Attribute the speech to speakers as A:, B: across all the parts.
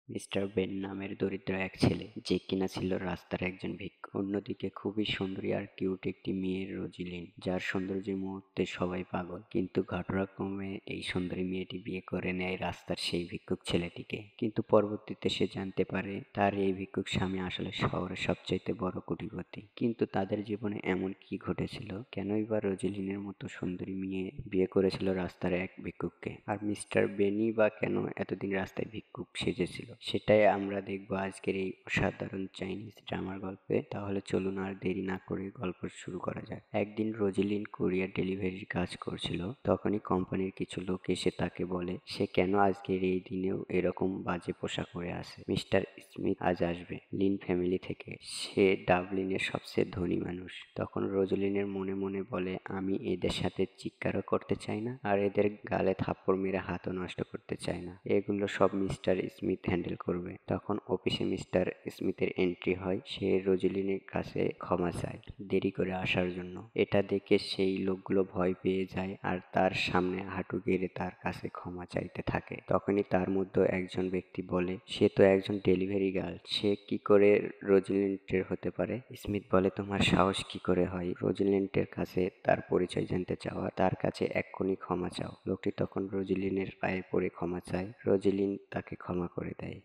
A: Mister Ben নামের দরিদ্র এক ছেলে, যে কিনা ছিল রাস্তার একজন ভিক্ষু। অন্যদিকে খুবই সুন্দরী আর কিউট একটি মেয়ে রোজিলিন, যার সৌন্দর্যের মুহূর্তে সবাই পাগল। কিন্তু ঘটনাক্রমে এই সুন্দরী মেয়েটি বিয়ে করে নেয় রাস্তার সেই ভিক্ষুক ছেলেটিকে। কিন্তু পরবর্তীতে সে জানতে পারে তার এই ভিক্ষুক স্বামী আসলে শহরের সবচাইতে বড় কোটিপতি। কিন্তু তাদের জীবনে এমন কি ঘটেছিল, কেনই বা রোজিলিনের মতো সুন্দরী মেয়ে বিয়ে করেছিল রাস্তার এক ভিক্ষুককে, আর মিস্টার বেনই বা কেন এতদিন রাস্তায় ভিক্ষুক সেজেছিল, সেটাই আমরা দেখবো আজকের এই অসাধারণ চাইনিজ ড্রামার গল্পে। তাহলে চলুন আর দেরি না করে গল্প শুরু করা যাক। একদিন রোজিলিন কুরিয়ার ডেলিভারির কাজ করছিল, তখনই কোম্পানির কিছু লোক এসে তাকে বলে সে কেন আজকের এই দিনেও এরকম বাজে পোশাক পরে আসে। মিস্টার স্মিথ আজ আসবে লিন ফ্যামিলি থেকে, সে ডাবলিনের সবচেয়ে ধনী মানুষ। তখন রোজলিনের মনে মনে বলে, আমি এদের সাথে চিৎকারও করতে চাই না, আর এদের গালে থাপ্পড় মেরে হাতও নষ্ট করতে চাই না। এগুলো সব মিস্টার স্মিথ হ্যান্ডেল করবে। তখন অফিসে মিস্টার স্মিথের এন্ট্রি হয়। সে রোজলিনের কাছে ক্ষমা চায় দেরি করে আসার জন্য। এটা দেখে সেই লোকগুলো ভয় পেয়ে যায় আর তার সামনে হাঁটু গেড়ে তার কাছে ক্ষমা চাইতে থাকে। তখনই তার মধ্যে একজন ব্যক্তি বলে, সে তো একজন ডেলিভারি গার্ল, সে কি করে রোজলিন্টের হতে পারে? স্মিথ বলে, তোমার সাহস কি করে হয় রোজলিন্টের কাছে তার পরিচয় জানতে চাওয়া? তার কাছে এক্ষুনি ক্ষমা চাও। লোকটি তখন রোজলিনের পায়ে পড়ে ক্ষমা চায়। রোজলিন তাকে ক্ষমা করে দেয়।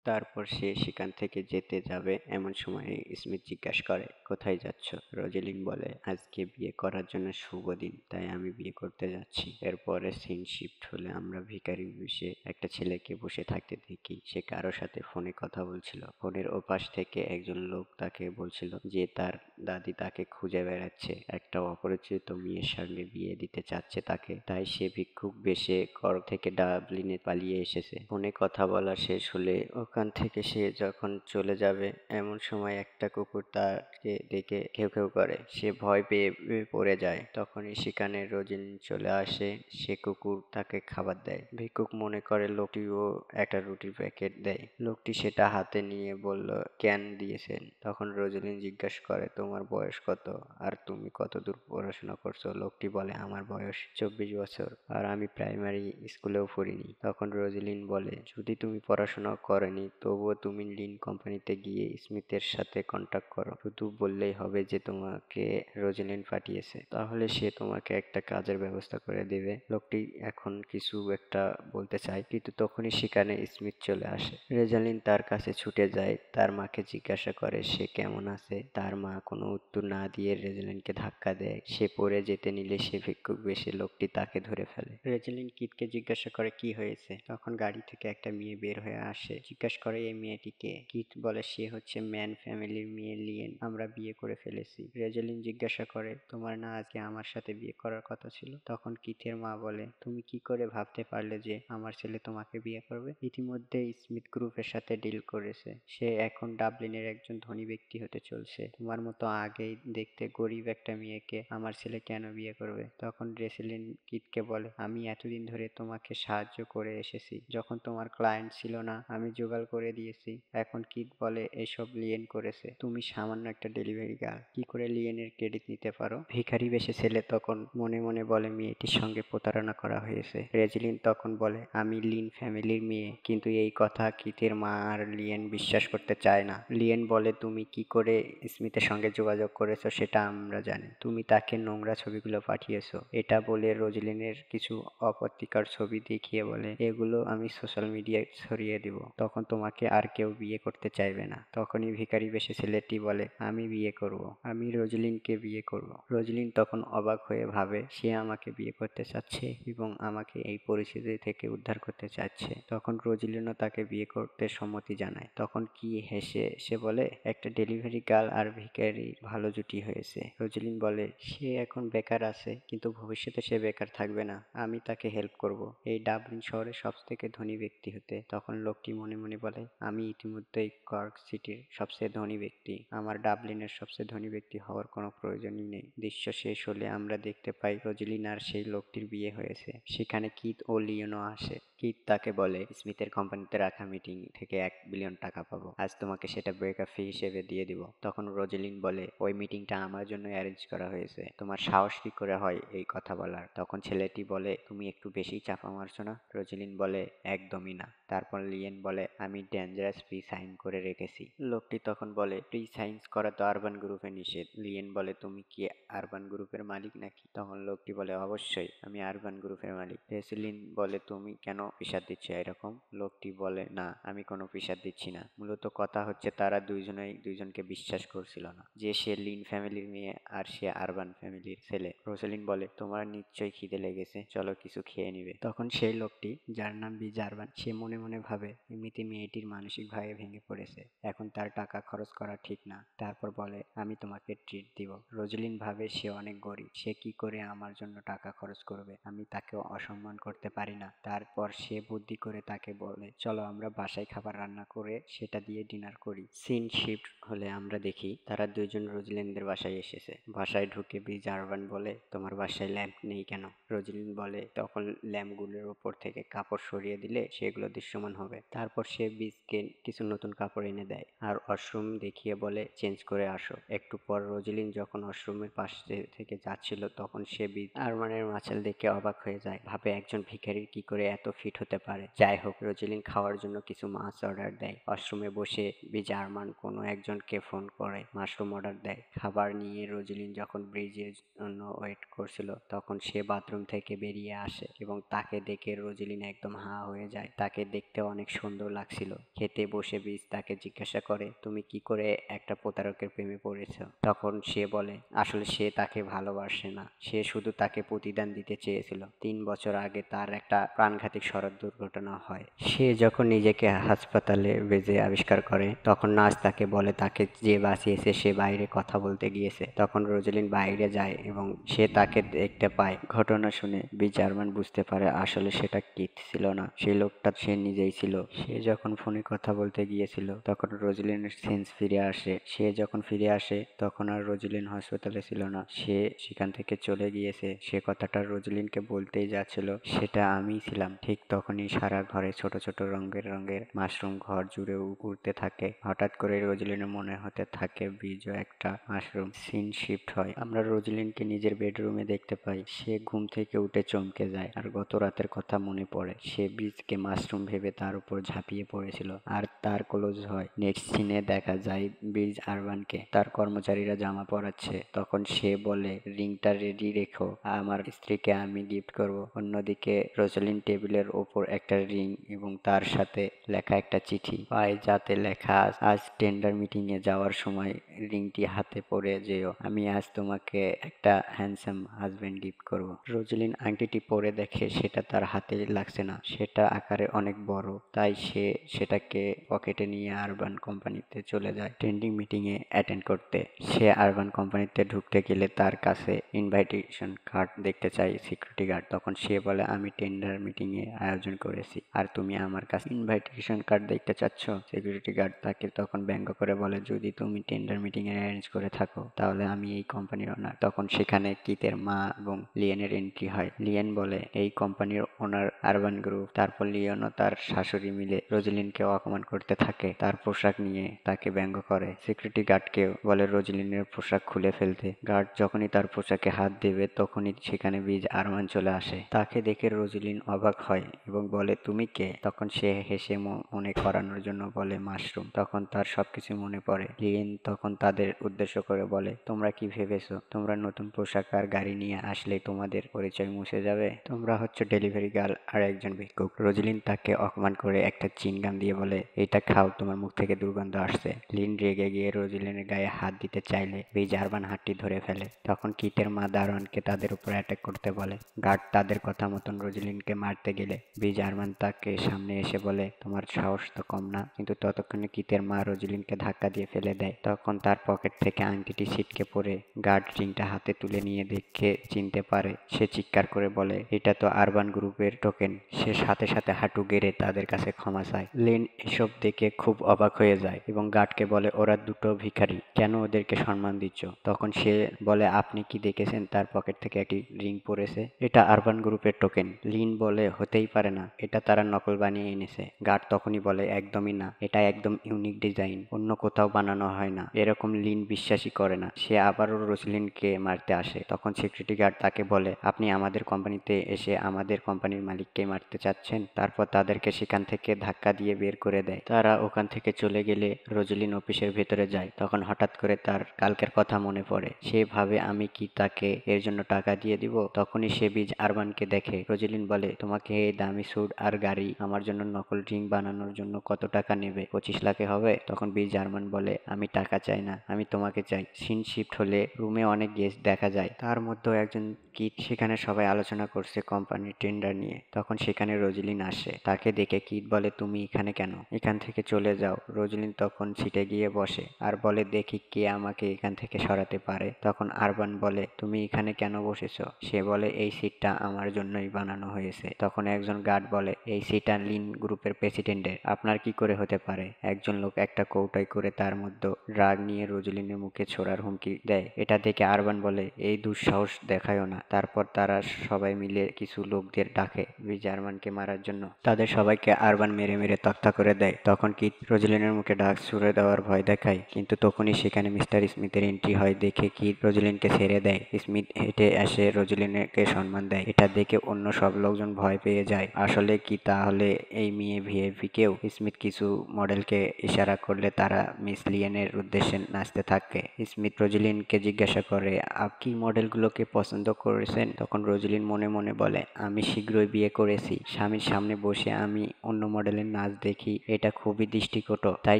A: তারপর সে সেখান থেকে যেতে যাবে, এমন সময় স্মিথ জিজ্ঞাসা করে, কোথায় যাচ্ছ? রোজেলিন বলে, আজকে বিয়ে করার জন্য শুভ দিন, তাই আমি বিয়ে করতে যাচ্ছি। এরপরে সিন শিফট হলে আমরা ভিখারি বেশে একটা ছেলেকে বসে থাকতে দেখি। সে কারোর সাথে ফোনে কথা বলছিল। ফোনের ওপাশ থেকে একজন লোক তাকে বলছিল যে তার দাদি তাকে খুঁজে বেড়াচ্ছে, একটা অপরিচিত মেয়ের সঙ্গে বিয়ে দিতে চাচ্ছে তাকে, তাই সে ভিক্ষুক বেশে কর থেকে ডাবলিনে পালিয়ে এসেছে। ফোনে কথা বলা শেষ হলে ওখান থেকে সে যখন চলে যাবে, এমন সময় একটা কুকুর তাকে দেখে ঘেউ ঘেউ করে। সে ভয় পেয়ে পড়ে যায়। তখনই সেখানে রোজিন চলে আসে। সে কুকুর তাকে খাবার দেয়। ভিক্ষুক মনে করে লোকটিও একটা রুটির প্যাকেট দেয়। লোকটি সেটা হাতে নিয়ে বলল, কেন দিয়েছেন? তখন রোজলিন জিজ্ঞাসা করে, তোমার বয়স কত আর তুমি কতদূর পড়াশোনা করছো? লোকটি বলে, আমার বয়স 24 বছর আর আমি প্রাইমারি স্কুলেও পড়িনি। তখন রোজলিন বলে, যদি তুমি পড়াশোনা করনি তবুও তুমি লিন কোম্পানিতে গিয়ে স্মিথের সাথে কন্ট্যাক্ট করো। শুধু বললেই হবে যে তোমাকে রোজলিন পাঠিয়েছে, তাহলে সে তোমাকে একটা কাজের ব্যবস্থা করে দেবে। লোকটি এখন কিছু একটা বলতে চায়, কিন্তু তখনই সেখানে স্মিথ চলে আসে। রোজালিন তার কাছে ছুটে যায়, তার মাকে জিজ্ঞাসা করে সে কেমন আছে। তার মা কোনো উত্তর না দিয়ে রোজালিনকে ধাক্কা দেয়। সে পড়ে যেতে নিলে সে ভিক্ষুক বেশে লোকটি তাকে ধরে ফেলে। রোজালিন কিটকে জিজ্ঞাসা করে কি হয়েছে। তখন গাড়ি থেকে একটা মেয়ে বের হয়ে আসে। জিজ্ঞাসা করে এই মেয়েটি কে? কিট বলে, সে হচ্ছে ম্যান ফ্যামিলির মেয়ে লিয়েন, আমরা বিয়ে করে ফেলেছি। রোজালিন জিজ্ঞাসা করে, তোমার না আজকে আমার সাথে বিয়ে করার কথা ছিল? তখন কিথের মা বলে, তুমি কি করে ভাবতে পারলে যে আমার ছেলে তোমাকে বিয়ে করবে? ইতিমধ্যে স্মিথ গ্রুপের সাথে ডিল করেছে, সে এখন ডাবলিনের একজন ধনী ব্যক্তি হতে চলছে। তোমার মতো আগেই দেখতে গরিব একটা মেয়েকে আমার ছেলে কেন বিয়ে করবে? তখন রোজালিন কিটকে বলে, আমি এতদিন ধরে তোমাকে সাহায্য করে এসেছি, যখন তোমার ক্লায়েন্ট ছিল না আমি জোগাড় করে দিয়েছি। এখন কিট বলে, এসব লিয়েন করেছে, তুমি সামান্য একটা ডেলিভারি গার্ল, কি করে লিয়েনের ক্রেডিট নিতে পারো? ভিখারি বেশে ছেলে তখন মনে মনে বলে, মেয়েটির সঙ্গে প্রতারণা করা হয়েছে। রোজলিন তখন বলে, আমি লিন ফ্যামিলির মেয়ে। কিন্তু এই কথা কিটের মা আর লিয়েন বিশ্বাস করতে চায় না। লিয়েন বলে, তুমি কি করে স্মিথের সঙ্গে যোগাযোগ করেছো সেটা আমরা জানি, তুমি তাকে নোংরা ছবিগুলো পাঠিয়েছো। এটা বলে রোজলিনের কিছু অপত্তিকর ছবি দেখিয়ে বলে, এগুলো আমি সোশ্যাল মিডিয়ায় ছড়িয়ে দিব, তখন তোমাকে আর কেউ বিয়ে করতে চাইবে না। তখনই ভিখারি বেশে ছেলেটি বলে, আমি বিয়ে করব, আমি রোজলিনকে বিয়ে করব। রোজলিন তখন অবাক হয়ে ভাবে, সে আমাকে বিয়ে করতে চাচ্ছে এবং আমাকে এই পরিস্থিতি থেকে উদ্ধার করতে চাচ্ছে। তখন রোজলিনও তাকে বিয়ে করতে সম্মতি জানায়। তখন কি হেসে সে বলে, একটা ডেলিভারি গার্ল আর ভিখারির ভালো জুটি হয়েছে। রোজলিন বলে, সে এখন বেকার আছে, কিন্তু ভবিষ্যতে সে বেকার থাকবে না, আমি তাকে হেল্প করব এই ডাবলিন শহরের সবথেকে ধনী ব্যক্তি হতে। তখন লোকটি মনে মনে বলে, আমি ইতিমধ্যেই কর্ক সিটির সবচেয়ে ধনী ব্যক্তি, আমার ডাবলিনের সবচেয়ে ধনী ব্যক্তি হওয়ার কোনো প্রয়োজনই নেই। দৃশ্য শেষ হলে আমরা দেখতে পাই রোজলিন আর সেই লোকটির বিয়ে হয়েছে। সেখানে কিথ ও লিওনও আসে। কিথ তাকে বলে, স্মিথের কোম্পানিতে রাখা মিটিং থেকে 1 বিলিয়ন টাকা পাবো, আজ তোমাকে সেটা ব্রেকআপ ফি হিসেবে দিয়ে দিব। তখন রোজেলিন বলে, ওই মিটিংটা আমার জন্য অ্যারেঞ্জ করা হয়েছে, তোমার সাহস কি করে হয় এই কথা বলার? তখন ছেলেটি বলে, তুমি একটু বেশি চাপা মারছো না? রোজেলিন বলে, একদমই না। তারপর লিয়েন বলে, আমি ডেঞ্জারাস প্রি সাইন করে রেখেছি। লোকটি তখন বলে, প্রি সাইন করা তো আরবান গ্রুপে নিষেধ। লিয়েন বলে, তুমি কি আরবান গ্রুপের মালিক নাকি? তখন লোকটি বলে, অবশ্যই আমি আরবান গ্রুপের মালিক। রোজেলিন বলে, তুমি কেন প্রেসার দিচ্ছ এরকম? লোকটি বলে, না আমি কোনো প্রেসার দিচ্ছি না, মূলত কথা হচ্ছে তারা দুইজনেই দুইজনকে বিশ্বাস করছিল না, যে সে লিন ফ্যামিলির মেয়ে আর সে আরবান ফ্যামিলির ছেলে। রোজেলিন বলে, তোমার নিশ্চয়ই খিদে লেগেছে, চলো কিছু খেয়ে নিবে। তখন সেই লোকটি, যার নাম বিজ আরবান, সে মনে মনে ভাবে এমনিতে মেয়েটির মানসিকভাবে ভেঙে পড়েছে, এখন তার টাকা খরচ করা ঠিক না। তারপর বলে, আমি তোমাকে ট্রিট দিব। রোজেলিন ভাবে সে অনেক গরিব, সে কি করে আমার জন্য টাকা খরচ করবে, আমি তাকে অসম্মান করতে পারি না। তারপর সে বুদ্ধি করে তাকে বলে, চলো আমরা বাসায় খাবার রান্না করে সেটা দিয়ে ডিনার করি। সিন শিফট হলে আমরা দেখি তারা দুইজন রোজলিনদের বাসায় এসেছে। বাসায় ঢুকে বিজ আরবান বলে, তোমার বাসায় ল্যাম্প নেই কেন? রোজলিন বলে, তখন ল্যাম্পগুলোর উপর থেকে কাপড় সরিয়ে দিলে সেগুলো দৃশ্যমান হবে। তারপর সে বীজকে কিছু নতুন কাপড় এনে দেয় আর ওয়াশরুম দেখিয়ে বলে, চেঞ্জ করে আসো। একটু পর রোজলিন যখন ওয়াশরুমের পাশে থেকে যাচ্ছিল, তখন সে বীজ আরমানের মাছেল দেখে অবাক হয়ে যায়, ভাবে একজন ভিখারির কি করে এত ফিট হতে পারে। যাই হোক, রোজলিন খাওয়ার জন্য কিছু মাছ অর্ডার দেয়। ওয়াশরুমে বসে বীজ আরমান কোনো একজনকে ফোন করে মাশরুম অর্ডার দেয়। খাবার নিয়ে রোজলিন যখন ব্রিজের জন্য ওয়েট করছিল, তখন সে বাথরুম থেকে বেরিয়ে আসে এবং তাকে দেখে রোজলিন একদম হা হয়ে যায়। তাকে দেখতে অনেক সুন্দর লাগছিল। খেতে বসে বীজ তাকে জিজ্ঞাসা করে, তুমি কি করে একটা প্রতারকের প্রেমে পড়েছ? তখন সে বলে, আসলে সে তাকে ভালোবাসে না, সে শুধু তাকে প্রতিদান দিতে চেয়েছিল। 3 বছর আগে তার একটা প্রাণঘাতী সড়ক দুর্ঘটনা হয়। সে যখন নিজেকে হাসপাতালে বেজে আবিষ্কার করে, তখন নার্স তাকে বলে তাকে যে বাঁচিয়েছে সে বাইরে কথা বলতে গিয়েছে। তখন রোজলিন বাইরে যায় এবং সে তাকে দেখতে পায়। ঘটনা শুনে বীজ আরমান বুঝতে পারে আসলে সেটা কিথ ছিল না, সেই লোকটা সে নিজেই ছিল। সে যখন ফোনে কথা বলতে গিয়েছিল, তখন রোজলিনের সেন্স ফিরে আসে। সে যখন ফিরে আসে, তখন আর রোজলিন হাসপাতালে ছিল না, সে সেখান থেকে চলে গিয়েছে। সে কথাটা রোজলিনকে বলতেই যাচ্ছিল, সেটা আমি ছিলাম। ঠিক তখনই সারা ঘরে ছোট ছোট রঙের রঙের মাশরুম ঘর জুড়ে উড়তে থাকে। হঠাৎ করে রোজলিনের মনে হতে থাকে বীজও একটা মাশরুম। সিন শিফট হয়, আমরা রোজলিনকে নিজের বেডরুমে দেখতে পাই। সে ঘুম থেকে উঠে চমকে যায় আর গত রাতের কথা মনে পড়ে। সে বীজকে মাশরুম ভেবে তার উপর ঝাঁপিয়ে পড়েছিল আর তার ক্লোজ হয়। নেক্সট সিনে দেখা যায় বীজ আরবানকে তার কর্মচারীরা জামা পরাচ্ছে। তখন সে বলে, রিংটা রেডি রেখো, আমার স্ত্রীকে আমি গিফট করব। অন্যদিকে রোজলিন টেবিলের ওপর একটা রিং এবং তার সাথে লেখা একটা চিঠি পায়, যাতে লেখা, আজ টেন্ডার মিটিং এ যাওয়ার সময় রিংটি হাতে পরে যেও, আমি আজ তোমাকে একটা হ্যান্ডসাম হাজবেন্ড গিফট করব। রোজলিন আংটিটি পরে দেখে সেটা তার হাতে লাগছে না, সেটা আকারে অনেক বড়। তাই সে সেটাকে পকেটে নিয়ে আরবান কোম্পানিতে চলে যায় টেন্ডিং মিটিং এ অ্যাটেন্ড করতে। সে আরবান কোম্পানিতে ঢুকতে গেলে তার কাছে ইনভাইটেশন কার্ড দেখতে চাই সিকিউরিটি গার্ড। তখন সে বলে, আমি টেন্ডার মিটিং এ আয়োজন করেছি আর তুমি আমার কাছে ইনভাইটেশন কার্ড দেখতে চাচ্ছ? সিকিউরিটি গার্ড তাকে তখন ব্যঙ্গ করে বলে, যদি তুমি টেন্ডার মিটিং এ অ্যারেঞ্জ করে থাকো তাহলে আমি এই কোম্পানির ওনার। তখন সেখানে কিথের মা এবং লিয়েনের এন্ট্রি হয়। লিয়েন বলে, এই কোম্পানির ওনার আরবান গ্রুপ। তারপর লিয়েন ও তার শাশুড়ি মিলে রোজলিনকে অপমান করতে থাকে, তার পোশাক নিয়ে তাকে ব্যঙ্গ করে। সিকিউরিটি গার্ডকে বলে রোজলিনের পোশাক খুলে ফেলতে। গার্ড যখনই তার পোশাকে হাত দেবে, তখনই সেখানে বীজ আরমান চলে আসে। তাকে দেখে রোজলিন অবাক হয় এবং বলে, তুমি কে? তখন সে হেসে মনে করানোর জন্য বলে, মাশরুম। তখন তার সবকিছু মনে পড়ে। লিয়েন তখন তাদের উদ্দেশ্য করে বলে, তোমরা কি ভেবেছো তোমরা নতুন পোশাক আর গাড়ি নিয়ে আসলেই তোমাদের পরিচয় মুছে যাবে? তোমরা হচ্ছে ডেলিভারি গার্ল আর একজন ভিক্ষুক। রোজলিন তাকে অপমান করে একটা চিনগাম দিয়ে বলে, এটা খাও, তোমার মুখ থেকে দুর্গন্ধ আসছে। লিন রেগে গিয়ে রোজলিনের গায়ে হাত দিতে চাইলে বীজ আরবান হাতটি ধরে ফেলে। তখন কিথের মা দারোয়ানকে তাদের উপর অ্যাটাক করতে বলে। গার্ড তাদের কথা মতন রোজলিনকে মারতে গেলে বীজ আরমান তাকে সামনে এসে বলে, তোমার সাহস তো কম না। কিন্তু ততক্ষণে কিথের মা রোজলিনকে ধাক্কা দিয়ে ফেলে দেয়। তখন তার তার পকেট থেকে আংটিটি ছিটকে পড়ে গার্ড রিংটা হাতে তুলে নিয়ে দেখে চিনতে পারে। সে চিৎকার করে বলে, এটা তো আরবান গ্রুপের টোকেন। সে সাথে সাথে হাঁটু গেড়ে তাদের কাছে ক্ষমা চায়। লিন এসব দেখে খুব অবাক হয়ে যায় এবং গার্ডকে বলে, ওরা দুটো ভিখারি, কেন ওদেরকে সম্মান দিচ্ছ? তখন সে বলে, আপনি কি দেখেছেন তার পকেট থেকে একটি রিং পড়েছে? এটা আরবান গ্রুপের টোকেন। লিন বলে, হতেই পারে না, এটা তারা নকল বানিয়ে এনেছে। গার্ড তখনই বলে, একদমই না, এটা একদম ইউনিক ডিজাইন, অন্য কোথাও বানানো হয় না। এরকম লিন বিশ্বাসই করে না। সে আবারও রোজলিনকে মারতে আসে। তখন সিকিউরিটি গার্ড তাকে বলে, আপনি আমাদের কোম্পানিতে এসে আমাদের কোম্পানির মালিককে মারতে চাচ্ছেন? তারপর তাদেরকে সেখান থেকে ধাক্কা দিয়ে বের করে দেয়। তারা ওখান থেকে চলে গেলে রোজলিন অফিসের ভেতরে যায়। তখন হঠাৎ করে তার কালকের কথা মনে পড়ে। সে ভাবে, আমি কি তাকে এর জন্য টাকা দিয়ে দিব? তখনই সে বিজ আরবানকে দেখে। রোজলিন বলে, তোমাকে এই দামি স্যুট আর গাড়ি আমার জন্য নকল রিং বানানোর জন্য কত টাকা নেবে? 25 লাখে হবে? তখন বিজ আরমান বলে, আমি টাকা চাই না, আমি তোমাকে চাই। সিন শিফট হলে রুমে অনেক গেস্ট দেখা যায়, তার মধ্যেও একজন কিট। সেখানে সবাই আলোচনা করছে কোম্পানির টেন্ডার নিয়ে। তখন সেখানে রোজলিন আসে। তাকে দেখে কিট বলে, তুমি এখানে কেন? এখান থেকে চলে যাও। রোজলিন তখন সিটে গিয়ে বসে আর বলে, দেখি কে আমাকে এখান থেকে সরাতে পারে। তখন আরবান বলে, তুমি এখানে কেন বসেছো? সে বলে, এই সিটটা আমার জন্যই বানানো হয়েছে। তখন একজন গার্ড বলে, এই সিটটা লিন গ্রুপের প্রেসিডেন্টের, আপনার কি করে হতে পারে? একজন লোক একটা কৌটায় করে তার মধ্যে ড্রাগ নিয়ে রোজলিনের মুখে ছোড়ার হুমকি দেয়। এটা দেখে আরবান বলে, এই দুঃসাহস দেখায়ও না। তারপর তারা সবাই মিলে কিছু লোকদের ডাকে বিজ আরমানকে মারার জন্য। তাদের সবাইকে আরবান মেরে মেরে তক্তা করে দেয়। তখন কিট রোজলিনের মুখে ড্রাগ ছুড়ে দেওয়ার ভয় দেখায়, কিন্তু তখনই সেখানে মিস্টার স্মিথের এন্ট্রি হয়। দেখে কিট রোজলিনকে ছেড়ে দেয়। স্মিথ হেঁটে এসে রোজলিনকে সম্মান দেয়। এটা দেখে অন্য সব লোকজন ভয় পেয়ে যায়। আসলে কি তাহলে এই মেয়ে ভিআইপি কেউ? স্মিথ কিছু মডেলকে ইশারা করলে তারা মিস লিয়েনের উদ্দেশ্যে নাচতে থাকে। স্মিথ রোজলিনকে জিজ্ঞাসা করে, আপনি মডেলগুলোকে পছন্দ করেছেন? তখন রোজলিন মনে মনে বলে, আমি শীঘ্রই বিয়ে করেছি, স্বামীর সামনে বসে আমি অন্য মডেলের নাচ দেখি, এটা খুবই দৃষ্টিকটু। তাই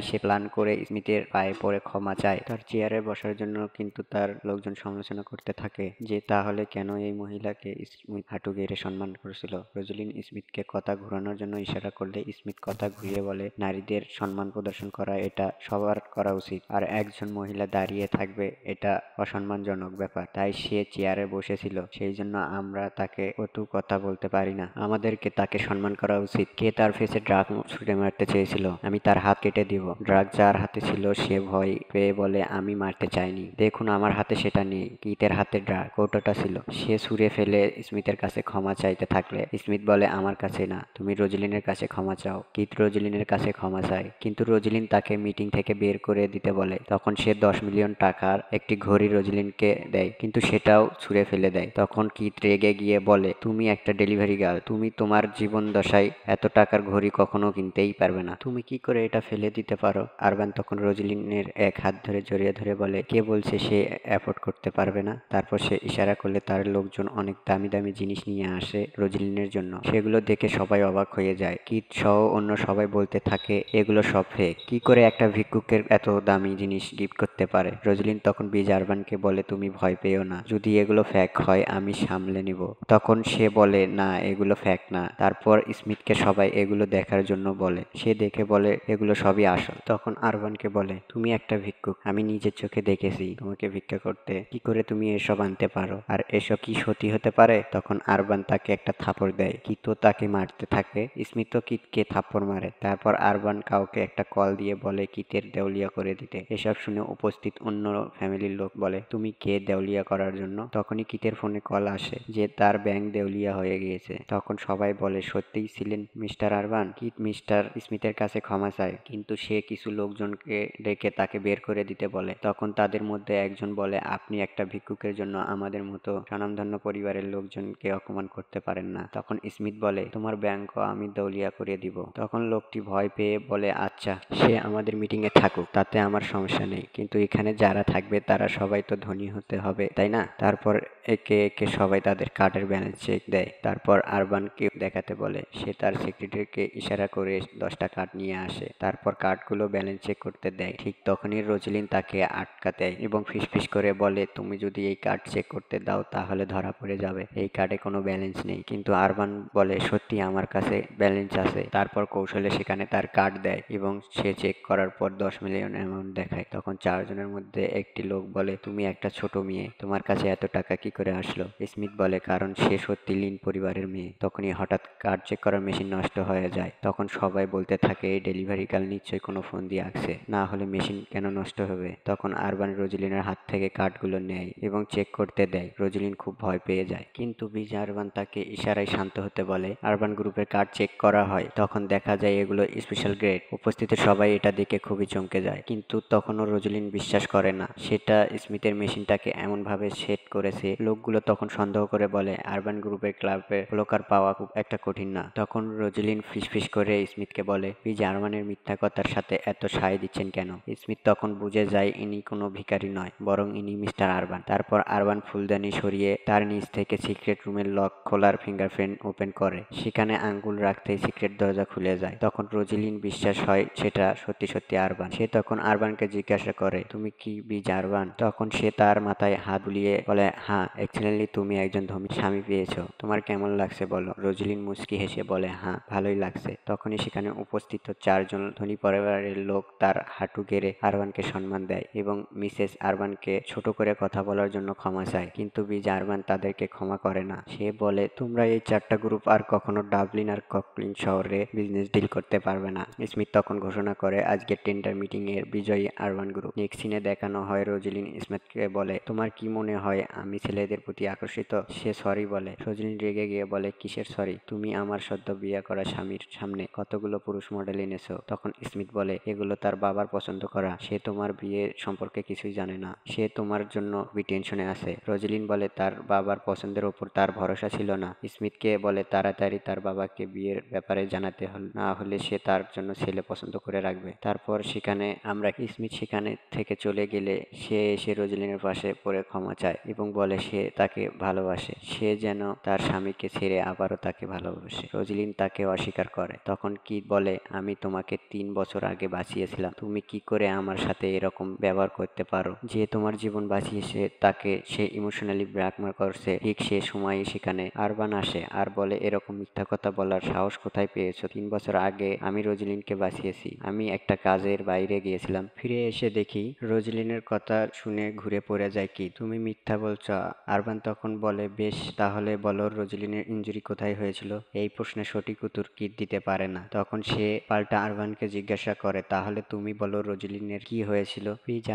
A: সে প্ল্যান করে স্মিথের পায়ে পড়ে ক্ষমা চায়। তার চেয়ারে বসার জন্য কিন্তু তার লোকজন সমালোচনা করতে থাকে যে তাহলে কেন এই মহিলাকে স্মিথ হাঁটু গেড়ে সম্মান করেছিল। রোজলিন স্মিথকে কথা ঘোরানোর জন্য ইশারা করলে স্মিথ কথা ঘুরিয়ে বলে, নারীদের সম্মান প্রদর্শন করা এটা সবার করা উচিত, আর একজন মহিলা দাঁড়িয়ে থাকবে এটা অসম্মানজনক ব্যাপার। তাই সে চেয়ারে বসেছিল, সেই জন্য আমরা তাকে কটু কথা বলতে পারি না। আমাদেরকে তাকে সম্মান করা উচিত। কে তার ফেসে ড্রাগ ছুঁড়ে মারতে চেয়েছিল? আমি তার হাত কেটে দিব। ড্রাগ যার হাতে ছিল সে ভয় পেয়ে বলে, আমি মারতে চাইনি, দেখুন আমার হাতে সেটা নেই। কিটের হাতে ড্রাগ কৌটোটা ছিল। সে ছুঁড়ে ফেলে স্মিথের কাছে ক্ষমা চাইতে থাকলে স্মিথ বলে, আমার কাছে না, তুমি রোজলিনের কাছে ক্ষমা চাও। কিট রোজলিনের কাছে ক্ষমা চায়, কিন্তু রোজলিন তাকে মিটিং থেকে বের করে দিতে বলে। তখন সে 10 মিলিয়ন টাকার একটি ঘড়ি রোজলিনকে দেয়, কিন্তু সেটাও ছুঁড়ে ফেলে দেয়। তখন কিট রেগে গিয়ে বলে, তুমি একটা ডেলিভারি গার্ল, তুমি তোমার জীবন দশায় এত টাকার ঘড়ি কখনো কিনতেই পারবে না, তুমি কি করে এটা ফেলে দিতে পারো? আরবান তখন রোজলিনের এক হাত ধরে জড়িয়ে ধরে বলে, কে বলছে সে অ্যাফোর্ড করতে পারবে না? তারপর সে ইশারা করলে তার লোকজন অনেক দামি দামি জিনিস নিয়ে আসে রোজলিনের জন্য। সেগুলো দেখে সবাই অবাক হয়ে যায়। কিট সহ অন্য সবাই বলতে থাকে, এগুলো সব ফেক, কি করে একটা ভিক্ষুকের এত দামি জিনিস গিফট করতে পারে? রোজলিন তখন বিজ আরবানকে বলে, তুমি ভয় পেও না, যদি এগুলো ফেক হয় আমি সামলে নিব। তখন সে বলে, না এগুলো ফেক না। তারপর স্মিথকে সবাই এগুলো দেখার জন্য বলে। সে দেখে বলে, এগুলো সবই আসল। তখন আরবানকে বলে, তুমি একটা ভিক্ষুক, আমি নিজের চোখে দেখেছি তোমাকে ভিক্ষা করতে, কি করে তুমি এসব আনতে পারো? আর এসব কি সত্যি হতে পারে? তখন আরবান তাকে একটা থাপড় দেয়। কিটও তাকে মারতে থাকে। স্মিথও কিটকে থাপ্পড় মারে। তারপর আরবান কাউকে একটা কল দিয়ে বলে কিটের দেউলিয়া করে দিতে। এসব শুনে উপস্থিত অন্য ফ্যামিলির লোক বলে, তুমি কে দেউলিয়া করার জন্য? তখনই কিটের ফোনে কল আসে যে তার ব্যাংক দেউলিয়া হয়ে গিয়েছে। তখন সবাই বলে, সত্যিই ছিলেন মিস্টার আরবান? কিট মিস্টার স্মিথের কাছে ক্ষমা চায়, কিন্তু সে কিছু লোকজনকে ডেকে তাকে বের করে দিতে বলে। তখন তাদের মধ্যে একজন বলে, আপনি একটা ভিক্ষুকের জন্য আমাদের মতো স্বনামধন্য পরিবারের লোকজনকে অপমান করতে পারেন না। তখন স্মিথ বলে, তোমার ব্যাংকও আমি দেউলিয়া করে দিব। তখন লোকটি ভয় পেয়ে বলে, আচ্ছা সে আমাদের মিটিংয়ে থাকুক, তাতে আমার সমস্যা নেই, কিন্তু এখানে যারা থাকবে তারা সবাই তো ধনী হতে হবে, তাই না? তারপর একে একে সবাই তাদের কার্ডের ব্যালেন্স চেক দেয়। তারপর আরবানকে দেখাতে বলে। সে তার সেক্রেটারিকে ইশারা করে 10টা কার্ড নিয়ে আসে। তারপর কার্ডগুলো ব্যালেন্স চেক করতে দেয়। ঠিক তখনই রোজলিন তাকে আটকা দেয় এবং ফিসফিস করে বলে, তুমি যদি এই কার্ড চেক করতে দাও তাহলে ধরা পড়ে যাবে, এই কার্ডে কোনো ব্যালেন্স নেই। কিন্তু আরবান বলে, সত্যি আমার কাছে ব্যালেন্স আছে। তারপর কৌশলে সেখানে তার কার্ড দেয় এবং সে চেক করার পর 10 মিলিয়ন অ্যামাউন্ট দেখায়। তখন চারজনের মধ্যে একটি লোক বলে, তুমি একটা ছোট মেয়ে, তোমার কাছে এত টাকা কি করে আসলো? স্মিথ বলে, কারণ সে সত্যি লিন পরিবারের মেয়ে। তখনই হঠাৎ কার্ড চেক করার মেশিন নষ্ট হয়ে যায়। তখন সবাই বলতে থাকে, এই ডেলিভারি গার্ল নিশ্চয়ই কোনো ফোন দিয়ে আসছে, না হলে মেশিন কেন নষ্ট হবে? তখন আরবান রোজলিনের হাত থেকে কার্ডগুলো নেয় এবং চেক করতে দেয়। রোজলিন খুব ভয় পেয়ে যায়, কিন্তু বিজয় আরবান তাকে ইশারায় শান্ত হতে বলে। আরবান গ্রুপের কার্ড চেক করা হয়, তখন দেখা যায় এগুলো স্পেশাল গ্রেড। উপস্থিত সবাই এটা দেখে খুবই চমকে যায়, কিন্তু তখনও রোজলিন বিশ্বাস করে না সেটা স্মিথের মেশিনটাকে এমনভাবে সেট করেছে। লোকগুলো তখন সন্দেহ করে বলে, আরবান গ্রুপের ক্লাবে ব্লকার পাওয়া খুব একটা কঠিন না। তখন রোজলিন ফিসফিস করে স্মিথকে বলে, বিজয় আরবানের মিথ্যা কথার সাথে এত সায় দিচ্ছেন কেন? স্মিথ তখন বুঝে যায় ইনি কোনো ভিখারি নয়, বরং ইনি মিস্টার আরবান। তারপর আরবান ফুলদানি সরিয়ে তার নিচ থেকে সিক্রেট রুমের লক খোলার ফিঙ্গারপ্রিন্ট ওপেন করে। সেখানে আঙ্গুল রাখতেই সিক্রেট দরজা খুলে যায়। তখন রোজলিন বিশ্বাস হয় সেটা সত্যি সত্যি আরবান। সে তখন আরবানকে জিজ্ঞাসা করে, তুমি কি বিজয় আরবান? তখন সে তার মাথায় হাত বুলিয়ে বলে, হ্যাঁ, এক্সেলেন্টলি, তুমি একজন ধনী স্বামী পেয়েছো, তোমার কেমন লাগছে বলো? রোজলিন মুচকি হেসে বলে, হ্যাঁ, ভালোই লাগছে। তখনই সেখানে উপস্থিত চারজন ধনী পরিবারের লোক তার হাঁটু গেড়ে আরবানকে সম্মান দেয় এবং মিসেস আরবানকে ছোট করে কথা বলার জন্য ক্ষমা চায়, কিন্তু বিজয় আরবান তাদেরকে ক্ষমা করে না। সে বলে, তোমরা এই চারটা গ্রুপ আর কখনো ডাবলিন আর ককলিন শহরে বিজনেস ডিল করতে পারবে না। স্মিথ তখন ঘোষণা করে, আজকের টেন্ডার মিটিং এর বিজয়ী আরবান গ্রুপ। নেক্সট সিনে দেখানো হয় রোজলিন স্মিথকে বলে, তোমার কি মনে হয় আমি ছেলেদের প্রতি আকর্ষিত? সে সরি বলে। রোজলিন রেগে গিয়ে বলে, কিসের সরি? তুমি আমার সদ্য বিয়ে করা স্বামীর সামনে কতগুলো পুরুষ মডেল এনেছো। তখন স্মিথ বলে, এগুলো তার বাবার পছন্দ করা, সে তোমার বিয়ে সম্পর্কে কিছুই জানে না, সে তোমার জন্য খুবই টেনশনে আছে। রোজলিন বলে, তার বাবার পছন্দের ওপর তার ভরসা ছিল না। স্মিথকে বলে, তাড়াতাড়ি তার বাবাকে বিয়ের ব্যাপারে জানাতে হল, না হলে সে তার জন্য ছেলে পছন্দ করে রাখবে। তারপর সেখানে আমরা স্মিথ সেখানে থেকে চলে গেলে সে এসে রোজলিনের পাশে পড়ে ক্ষমা চায় এবং বলে সে তাকে ভালোবাসে, সে যেন তার স্বামীকে ছেড়ে আবারও তাকে ভালোবাসে। রোজলিন তাকে অস্বীকার করে। তখন কিথ বলে, আমি তোমাকে 3 বছর আগে বাঁচিয়েছিলাম, তুমি কি করে আমার সাথে এরকম ব্যবহার করতে পারো? যে তোমার জীবন বাঁচিয়েছে তাকে সে ইমোশনালি ব্ল্যাকমেল করছে। ঠিক সে সময় সেখানে আরবান আসে আর বলে, এরকম মিথ্যা কথা বলার সাহস কোথায় পেয়েছো? 3 বছর আগে আমি রোজলিনকে বাঁচিয়েছি, আমি একটা কাজের বাইরে গিয়েছিলাম, ফিরে এসে দেখি। রোজলিনের কথা শুনে ঘুরে পড়ে যায় কি, তুমি মিথ্যা বলছো? আরবান তখন বলে, বেশ, তাহলে বলো রোজলিনের ইনজুরি কোথায় হয়েছিল? এই প্রশ্নের সঠিক উত্তর কিথ দিতে পারে না। তখন সে পাল্টা আরবানকে জিজ্ঞাসা করে, তাহলে তুমি বলো রোজলিনের কি হয়েছিল?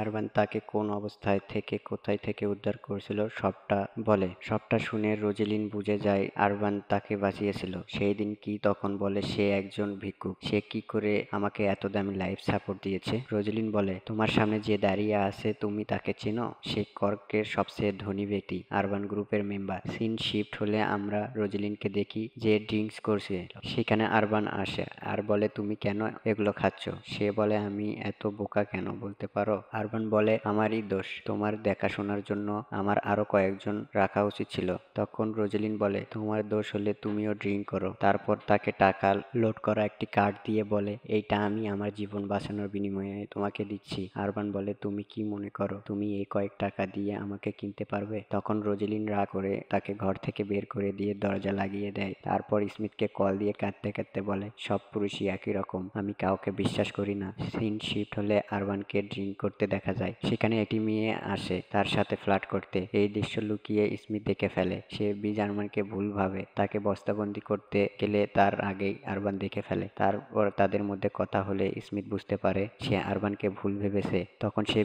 A: আরবান তাকে কোন অবস্থায় থেকে কোথায় থেকে উদ্ধার করেছিল সবটা বলে। সবটা শুনে রোজলিন বুঝে যায় আরবান তাকে বাঁচিয়েছিল। সেই দিন কি তখন বলে, সে একজন ভিক্ষুক, সে কি করে আমাকে এত দামি লাইফ সাপোর্ট দিয়েছে? রোজলিন বলে, তোমার সামনে যে দাঁড়িয়ে আছে তুমি তাকে চেনো? সে কর্কের সবচেয়ে ধনী ব্যক্তি, আরবান গ্রুপের মেম্বার। সিন শিফট হলে আমরা রোজলিনকে দেখি যে ড্রিঙ্কস করছে। সেখানে আরবান আসে আর বলে, তুমি কেন এগুলো খাচ্ছ? সে বলে, আমি এত বোকা কেন বলতে পারো? আরবান বলে, আমারই দোষ, তোমার দেখাশোনার জন্য আমার আরো কয়েকজন রাখা উচিত ছিল। তখন রোজলিন বলে, তোমার দোষ হলে তুমিও ড্রিঙ্ক করো। তারপর তাকে টাকা লোড করা একটি কার্ড দিয়ে বলে, এইটা আমি আমার জীবন বাঁচানোর বিনিময়ে তোমাকে দিচ্ছি। আরবান বলে, তুমি কি মনে করো তুমি এই কয়েক টাকা দিয়ে আমাকে কিনতে পারবে? তখন রোজলিন রাগ করে তাকে ঘর থেকে বের করে দিয়ে দরজা লাগিয়ে দেয়। তারপর স্মিথকে কল দিয়ে কাঁদতে কাঁদতে বলে, সব পুরুষই একই রকম, আমি কাউকে বিশ্বাস করি না। সিন শিফট হলে আরবানকে ড্রিঙ্ক করতে দেখা যায়। সেখানে একটি মেয়ে আসে তার সাথে ফ্লার্ট করতে। এই দৃশ্য লুকিয়ে স্মিথ দেখে ফেলে। সে আরবানকে ভুল ভাবে, তাকে বস্তাবন্দি করতে গেলে তার আগেই আরবান দেখে ফেলে। তারপর তাদের মধ্যে কথা হলে স্মিথ বুঝতে পারে সে আরবানকে ভুল ভেবেছে। তখন সে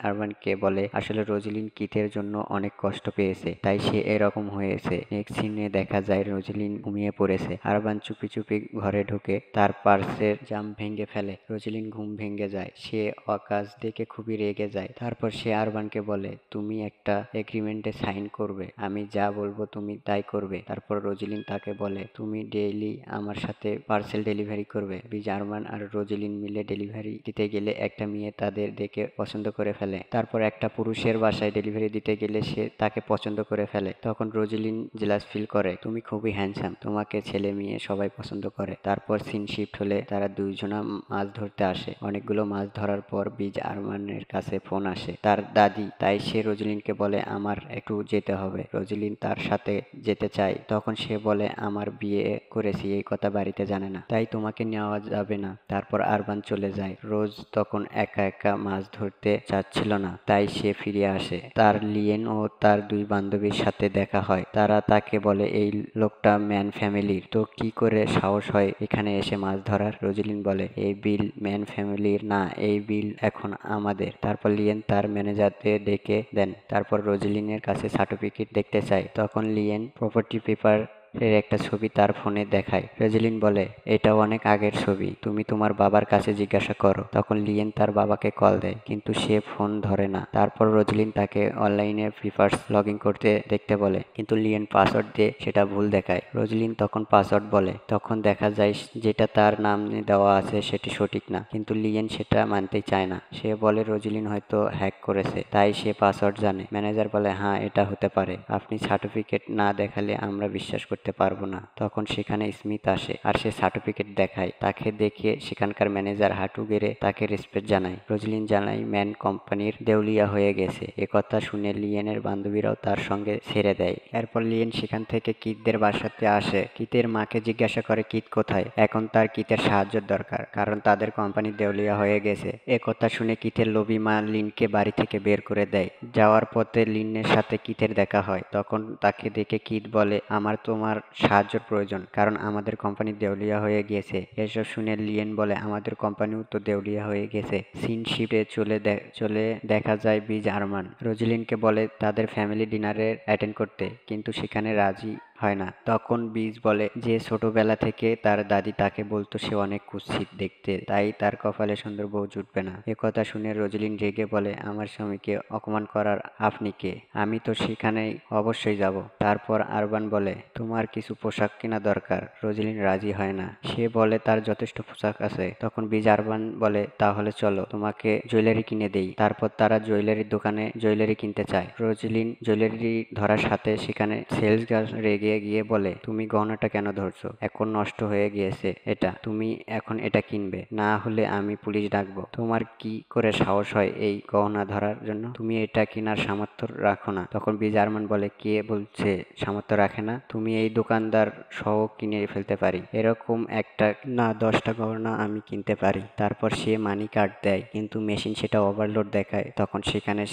A: আরবানকে বলে, আসলে রোজলিন কিথের জন্য অনেক কষ্ট পেয়েছে, তাই সে এরকম হয়েছে। নেক্সট সিনে দেখা যায় রোজলিন ঘুমিয়ে পড়েছে। আরবান চুপি চুপি ঘরে ঢুকে তার পার্সের জাম ভেঙে ফেলে। রোজলিন ঘুম ভেঙে যায়, সে অকাজ দেখে খুবই রেগে যায়। তারপর সে আরবানকে বলে, তুমি একটা এগ্রিমেন্টে সাইন করবে, আমি যা বলবো তুমি তাই করবে। তারপর রোজলিন তাকে বলে, তুমি ডেইলি আমার সাথে পার্সেল ডেলিভারি করবে। আরবান আর রোজলিন মিলে ডেলিভারি দিতে গেলে একটা মেয়ে তাদের দেখে পছন্দ করে ফেলে। তারপর একটা পুরুষের বাসায় ডেলিভারি দিতে গেলে সে তাকে পছন্দ করে ফেলে। তখন রোজলিন জেলাস ফিল করে, তুমি খুবই হ্যান্ডসাম, তোমাকে ছেলে মেয়ে সবাই পছন্দ করে। তারপর সিন শিফট হলে তারা দুইজনা মাছ ধরতে আসে। অনেকগুলো মাছ ধরার পর আরমানের কাছে ফোন আসে তার দাদি, তাই সে রোজলিনকে বলে, আমার একটু যেতে হবে। রোজলিন তার সাথে যেতে চায়। তখন সে বলে, আমার বিয়ে করেছি এই কথা বাড়িতে জানে না, তাই তোমাকে নেওয়া যাবে না। তারপর আরবান চলে যায়। রোজ তখন একা একা মাছ ধরতে চাচ্ছিল না, তাই সে ফিরে আসে। তার লিয়েন ও তার দুই বান্ধবীর সাথে দেখা হয়। তারা তাকে বলে এই লোকটা ম্যান ফ্যামিলির, তো কি করে সাহস হয় এখানে এসে মাছ ধরার? রোজলিন বলে এই বিল ম্যান ফ্যামিলির না, এই বিল এখন আমাদের। তারপর লিয়েন তার ম্যানেজারকে ডেকে দেন। তারপর রোজলিনের কাছে সার্টিফিকেট দেখতে চায়। তখন লিয়েন প্রপার্টি পেপার এর একটা ছবি তার ফোনে দেখায়। রোজলিন বলে এটা অনেক আগের ছবি, তুমি তোমার বাবার কাছে জিজ্ঞাসা করো। তখন লিয়েন তার বাবাকে কল দেয়, কিন্তু সে ফোন ধরে না। তারপর রোজলিন তাকে অনলাইনে পেপারস লগ ইন করতে দেখতে বলে, কিন্তু লিয়েন পাসওয়ার্ড দিয়ে সেটা ভুল দেখায়। রোজলিন তখন পাসওয়ার্ড বলে, তখন দেখা যায় যেটা তার নামে দেওয়া আছে সেটি সঠিক না, কিন্তু লিয়েন সেটা মানতেই চায় না। সে বলে রোজলিন হয়তো হ্যাক করেছে, তাই সে পাসওয়ার্ড জানে। ম্যানেজার বলে হ্যাঁ, এটা হতে পারে, আপনি সার্টিফিকেট না দেখালে আমরা বিশ্বাস করতে পারবো না। তখন সেখানে স্মিথ আসে আর সে সার্টিফিকেট দেখায়। তাকে দেখে সেখানকার ম্যানেজার হাঁটু গেড়ে তাকে রেসপেক্ট জানায়। রোজলিন জানায় ম্যান কোম্পানির দেউলিয়া হয়ে গেছে। একথা শুনে লিয়েনের বান্ধবীরাও তার সঙ্গে ছেড়ে দেয়। এরপর লিয়েন সেখান থেকে কিথদের বাসাতে আসে। কিথের মাকে জিজ্ঞাসা করে কিথ কোথায়। এখন তার কিথের সাহায্যের দরকার, কারণ তাদের কোম্পানি দেউলিয়া হয়ে গেছে। একথা শুনে কিথের লোভী মা লিনকে বাড়ি থেকে বের করে দেয়। যাওয়ার পথে লিনের সাথে কিথের দেখা হয়। তখন তাকে দেখে কিথ বলে আমার তোমার সাহায্যের প্রয়োজন, কারণ আমাদের কোম্পানি দেউলিয়া হয়ে গিয়েছে। এসব শুনে লিয়েন বলে আমাদের কোম্পানিও তো দেউলিয়া হয়ে গেছে। সিন শিফটে চলে দেখা যায় বিজ আরমান রোজলিনকে বলে তাদের ফ্যামিলি ডিনারে অ্যাটেন্ড করতে, কিন্তু সেখানে রাজি হয় না। তখন বীজ বলে যে ছোটবেলা থেকে তার দাদি তাকে বলতো সে অনেক কুৎসিত দেখতে, তাই তার কপালে সুন্দর বউ জুটবে না। একথা শুনে রোজলিন রেগে বলে আমার স্বামীকে অপমান করার আপনি কে? আমি তো সেখানেই অবশ্যই যাব। তারপর আরবান বলে তোমার কিছু পোশাক কেনা দরকার। রোজলিন রাজি হয় না, সে বলে তার যথেষ্ট পোশাক আছে। তখন বীজ আরবান বলে তাহলে চলো তোমাকে জুয়েলারি কিনে দেই। তারপর তারা জুয়েলারির দোকানে জুয়েলারি কিনতে চায়। রোজলিন জুয়েলারি ধরার সাথে সেখানে সেলস গার্ল রেগে গিয়ে বলে তুমি গহনাটা কেন ধরছো? এখন নষ্ট হয়ে গিয়েছে এটা, তুমি এখন এটা কিনবে, না হলে আমি পুলিশ ডাকবো। তোমার কি করে সাহস হয় এই গহনা ধরার জন্য? তুমি এটা কেনার সামর্থ্য রাখো না। তখন বীজ আরমান বলে কে বলছে সামর্থ্য রাখে না? তুমি এই দোকানদার সহ কিনে ফেলতে পারি, এরকম একটা না 10টা গহনা আমি কিনতে পারি। তারপর সে মানি কার্ড দেয়, কিন্তু মেশিন সেটা ওভারলোড দেখায়। তখন সেখানে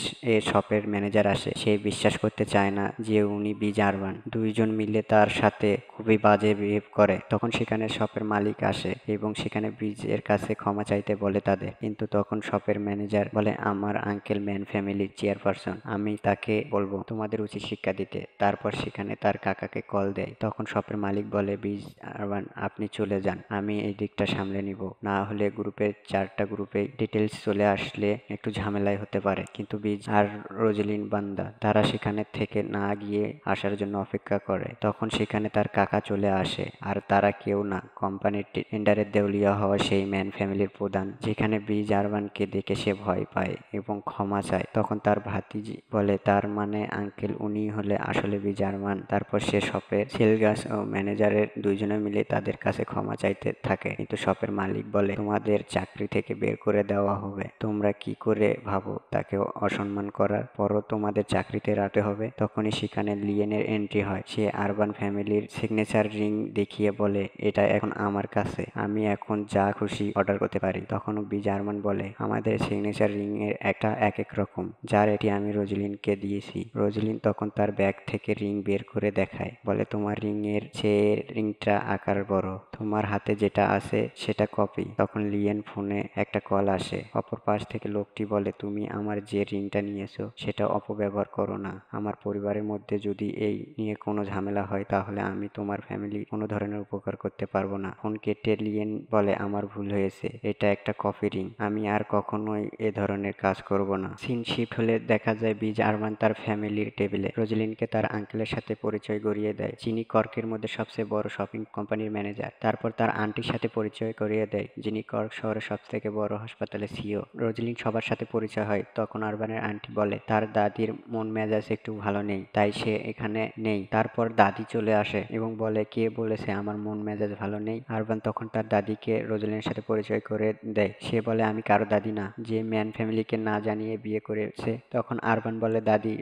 A: শপের ম্যানেজার আসে। সে বিশ্বাস করতে চায় না যে উনি বীজ আরমান। দুইজন মিলে তার সাথে খুবই বাজে বিহেভ করে। তখন সেখানে শপের মালিক আসে এবং সেখানে বীজের কাছে ক্ষমা চাইতে বলে তাদের, কিন্তু তখন শপের ম্যানেজার বলে আমার আঙ্কেল ম্যান ফ্যামিলির চেয়ারপারসন, আমি তাকে বলবো তোমাদের উচিত শিক্ষা দিতে। তারপর সেখানে তার কাকাকে কল দেয়। তখন শপের মালিক বলে বীজ আরমান আপনি চলে যান, আমি এই দিকটা সামলে নিব, না হলে গ্রুপের 4টা গ্রুপে ডিটেলস চলে আসলে একটু ঝামেলাই হতে পারে। কিন্তু বীজ আর রোজলিন বান্দা তারা সেখানে থেকে না গিয়ে আসার জন্য অপেক্ষা করে। তখন সেখানে তার কাকা চলে আসে, আর তারা কেউ না, কোম্পানির টেন্ডারে দেউলিয়া হওয়া সেই ম্যান ফ্যামিলির প্রধান। যেখানে বীজ আরমানকে দেখে সে ভয় পায় এবং ক্ষমা চায়। তখন তার ভাতিজি বলে তার মানে আঙ্কেল উনি হলে আসলে বীজ আরমান। তারপর সে শপের সেলগাস ও ম্যানেজারের দুইজনে মিলে তাদের কাছে ক্ষমা চাইতে থাকে, কিন্তু শপের মালিক বলে তোমাদের চাকরি থেকে বের করে দেওয়া হবে। তোমরা কি করে ভাবো তাকে অসম্মান করার পরও তোমাদের চাকরিতে রাখতে হবে? তখনই সেখানে লিয়েনের এন্ট্রি হয়। সে আরবান ফ্যামিলির সিগনেচার রিং দেখিয়ে বলে এটা এখন আমার কাছে, আমি এখন যা খুশি অর্ডার করতে পারি। তখন বীজ আরমান বলে আমাদের সিগনেচার রিং এর একটা এক এক রকম, যার এটি আমি রোজলিনকে দিয়েছি। রোজলিন তখন তার ব্যাগ থেকে রিং বের করে দেখায়, বলে তোমার রিং এর চেয়ে রিংটা আকার বড়, তোমার হাতে যেটা আছে সেটা কপি। তখন লিয়েন ফোনে একটা কল আসে। অপর পাশ থেকে লোকটি বলে তুমি আমার যে রিংটা নিয়েছো সেটা অপব্যবহার করো না। আমার পরিবারের মধ্যে যদি এই নিয়ে কোনো ঝামেলা হয় তাহলে আমি তোমার ফ্যামিলি কোনো ধরনের উপকার করতে পারবো না। ফোন কেটে লিয়েন বলে আমার ভুল হয়েছে, এটা একটা কফি রিং, আমি আর কখনোই এ ধরনের কাজ করব না। সিন শিফট হলে দেখা যায় বীজ আরমান তার ফ্যামিলির টেবিলে রোজলিনকে তার আঙ্কেলের সাথে পরিচয় করিয়ে দেয়, যিনি কর্কের মধ্যে সবচেয়ে বড় শপিং কোম্পানির ম্যানেজার। তারপর তার আন্টির সাথে পরিচয় করিয়ে দেয়, যিনি কর্ক শহরের সবথেকে বড় হাসপাতালের সিইও। রোজলিন সবার সাথে পরিচয় হয়। তখন আরবানের আন্টি বলে তার দাদির মন মেজাজ একটু ভালো নেই, তাই সে এখানে নেই। তারপর দাদি চলে আসে এবং বলে, কে বলেছে আমার মন মেজাজ ভালো নেই? আরবান তখন তার দাদিকে রোজলিনের সাথে পরিচয় করে দেয়। সে বলে, আমি কারো দাদি না, যে ম্যান ফ্যামিলিকে না জানিয়ে বিয়ে করেছে। তখন আরবান বলে, দাদি,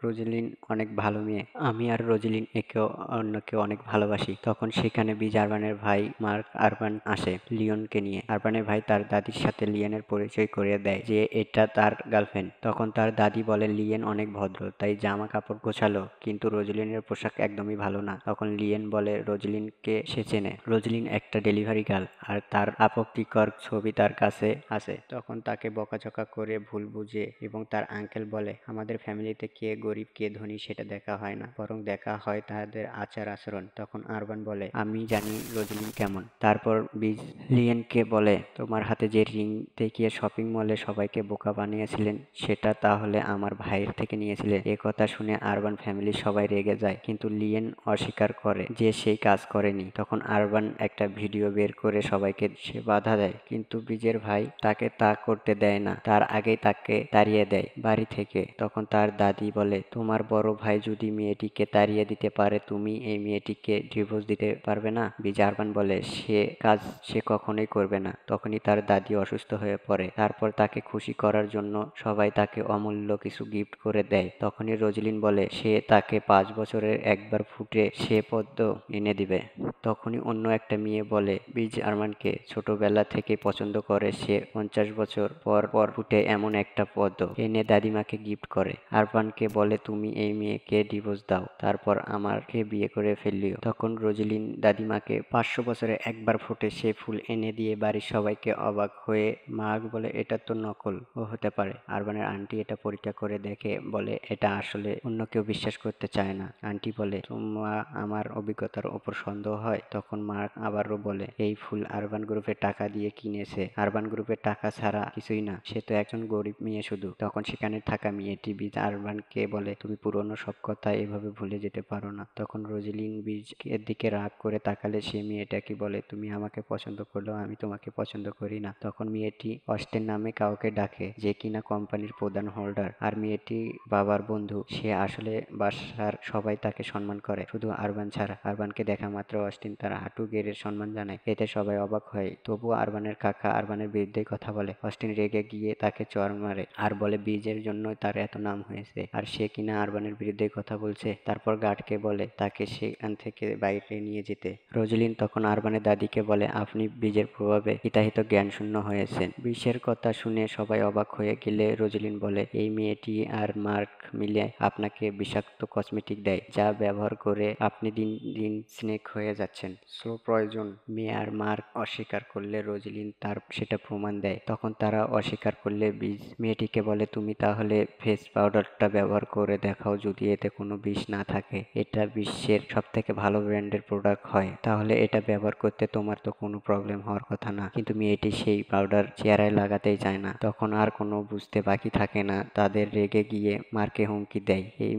A: রোজলিন অনেক ভালো মেয়ে, আমি আর রোজলিন একে অন্যকে অনেক ভালোবাসি। তখন সেখানে বিজ আরবানের ভাই মার্ক আরবান আসে লিওনকে নিয়ে। আরবানের ভাই তার দাদির সাথে লিয়েনের পরিচয় করিয়ে দেয় যে এটা তার গার্লফ্রেন্ড। তখন তার দাদি বলে, লিয়েন অনেক ভদ্র, তাই জামা কাপড় গোছালো, কিন্তু রোজলিনের পোশাক একদমই ভালো না। তখন লিয়েন বলে রোজলিনকে সে চেনে, রোজলিন একটা ডেলিভারি গার্ল আর তার আপত্তিকর ছবি তার কাছে আছে। তখন তাকে বকাঝকা করে ভুল বুঝে এবং তার আঙ্কেল বলে, আমাদের ফ্যামিলিতে কে গরিব কে ধনী সেটা দেখা হয় না, বরং দেখা হয় তাদের আচার আচরণ। তখন আরবান বলে, আমি জানি রোজলিন কেমন। তারপর বিজ লিয়েনকে বলে, তোমার হাতে যে রিং দেখিয়ে শপিং মলে সবাইকে বোকা বানিয়েছিলেন সেটা তাহলে আমার ভাইয়ের থেকে নিয়েছিলেন। এ কথা শুনে আরবান ফ্যামিলির সবাই রেগে যায়, কিন্তু লিয়েন অস্বীকার করে যে সেই কাজ করেনি। তখন আরবান একটা ভিডিও বের করে সবাইকে সে বাধা দেয়, কিন্তু বিজের ভাই তাকে তা করতে দেয় না, তার আগেই তাকে তাড়িয়ে দেয় বাড়ি থেকে। তখন তার দাদি বলে, তোমার বড় ভাই যদি মেয়েটিকে তাড়িয়ে দিতে পারে, তুমি এই মেয়েটিকে ডিভোর্স দিতে পারবে না? বিজ আরবান বলে, সে কাজ সে কখনোই করবে না। তখনই তার দাদি অসুস্থ হয়ে পড়ে। তারপর তাকে খুশি করার জন্য সবাই তাকে অমূল্য কিছু গিফট করে দেয়। তখনই রোজলিন বলে সে তাকে 5 বছরের একবার ফুটে সে পদ্ম এনে দিবে। তখনই অন্য একটা মেয়ে বলে বিজ আরমানকে ছোটবেলা থেকে পছন্দ করে, সে 50 বছর পর পর ফুটে এমন একটা পদ্ম এনে দাদিমাকে গিফট করে। আরবানকে বলে, তুমি এই মেয়েকে ডিভোর্স দাও, তারপর আমাকে বিয়ে করে ফেললিও। তখন রোজলিন দাদিমাকে 500 বছরে একবার ফোটে সে ফুল এনে দিয়ে বাড়ির সবাইকে অবাক হয়ে মাগ বলে, এটা তো নকল, ও হতে পারে। আরবানের আন্টি এটা পরীক্ষা করে দেখে বলে এটা আসলে, অন্য কেউ বিশ্বাস করতে চায় না। আন্টি বলে, তোমার আমার অভিজ্ঞতার ওপর সন্দেহ হয়? তখন মার্ক আবারও বলে, এই ফুল আরবান গ্রুপের টাকা দিয়ে কিনেছে, আরবান গ্রুপের টাকা ছাড়া কিছুই না, সে তো একজন গরিব মেয়ে শুধু। তখন সেখানে থাকা মেয়েটি বিজ আরবানকে বলে, তুমি পুরনো সব কথা এভাবে ভুলে যেতে পারো না। তখন রোজলিন বীজের দিকে রাগ করে তাকালে সে মেয়েটাকে বলে, তুমি আমাকে পছন্দ করলেও আমি তোমাকে পছন্দ করি না। তখন মেয়েটি অস্টেন নামে কাউকে ডাকে, যে কিনা কোম্পানির প্রধান হোল্ডার আর মেয়েটি বাবার বন্ধু। সে আসলে বাসার সবাই তাকে সম্মান করে, শুধু আরবান ছাড়া। আরবানকে দেখা মাত্র অস্টিন তার হাঁটু গেড়ে সম্মান জানায়, এতে সবাই অবাক হয়। তবুও আরবানের কাকা আরবানের বিরুদ্ধে কথা বলে। অস্টিন রেগে গিয়ে তাকে চড় মারে আর বলে বীজের জন্যই তার এত নাম হয়েছে, আর সে কিনা আরবানের বিরুদ্ধে কথা বলছে। তারপর গার্ডকে বলে তাকে সেখান থেকে বাইরে নিয়ে যেতে। রোজলিন তখন আরবানের দাদিকে বলে, আপনি বীজের প্রভাবে হিতাহিত জ্ঞান শূন্য হয়েছেন। বিষের কথা শুনে সবাই অবাক হয়ে গেলে রোজলিন বলে, এই মেয়েটি আর মার্ক মিলে আপনাকে বিষাক্ত কসমেটিক দেয়, যা ব্যবহার করে আপনি দিন দিন স্নেক হয়ে যাচ্ছেন। Slow poison. মেয়ে আর মার্ক অস্বীকার করলে রোজলিন তার সেটা প্রমাণ দেয়। তখন তারা অস্বীকার করলে বীজ মেয়েটিকে বলে, তুমি তাহলে ফেস পাউডারটা ব্যবহার করে দেখাও, যদি এতে কোনো বিষ না থাকে। এটা বিশ্বের সব থেকে ভালো ব্র্যান্ডের প্রোডাক্ট হয়, তাহলে এটা ব্যবহার করতে তোমার তো কোনো প্রবলেম হওয়ার কথা না। কিন্তু মেয়েটি সেই পাউডার চেহারায় লাগাতেই চায় না। তখন আর কোনো বুঝতে বাকি থাকে না, তাদের রেগে গিয়ে মার্কে হুমকি দেয় এই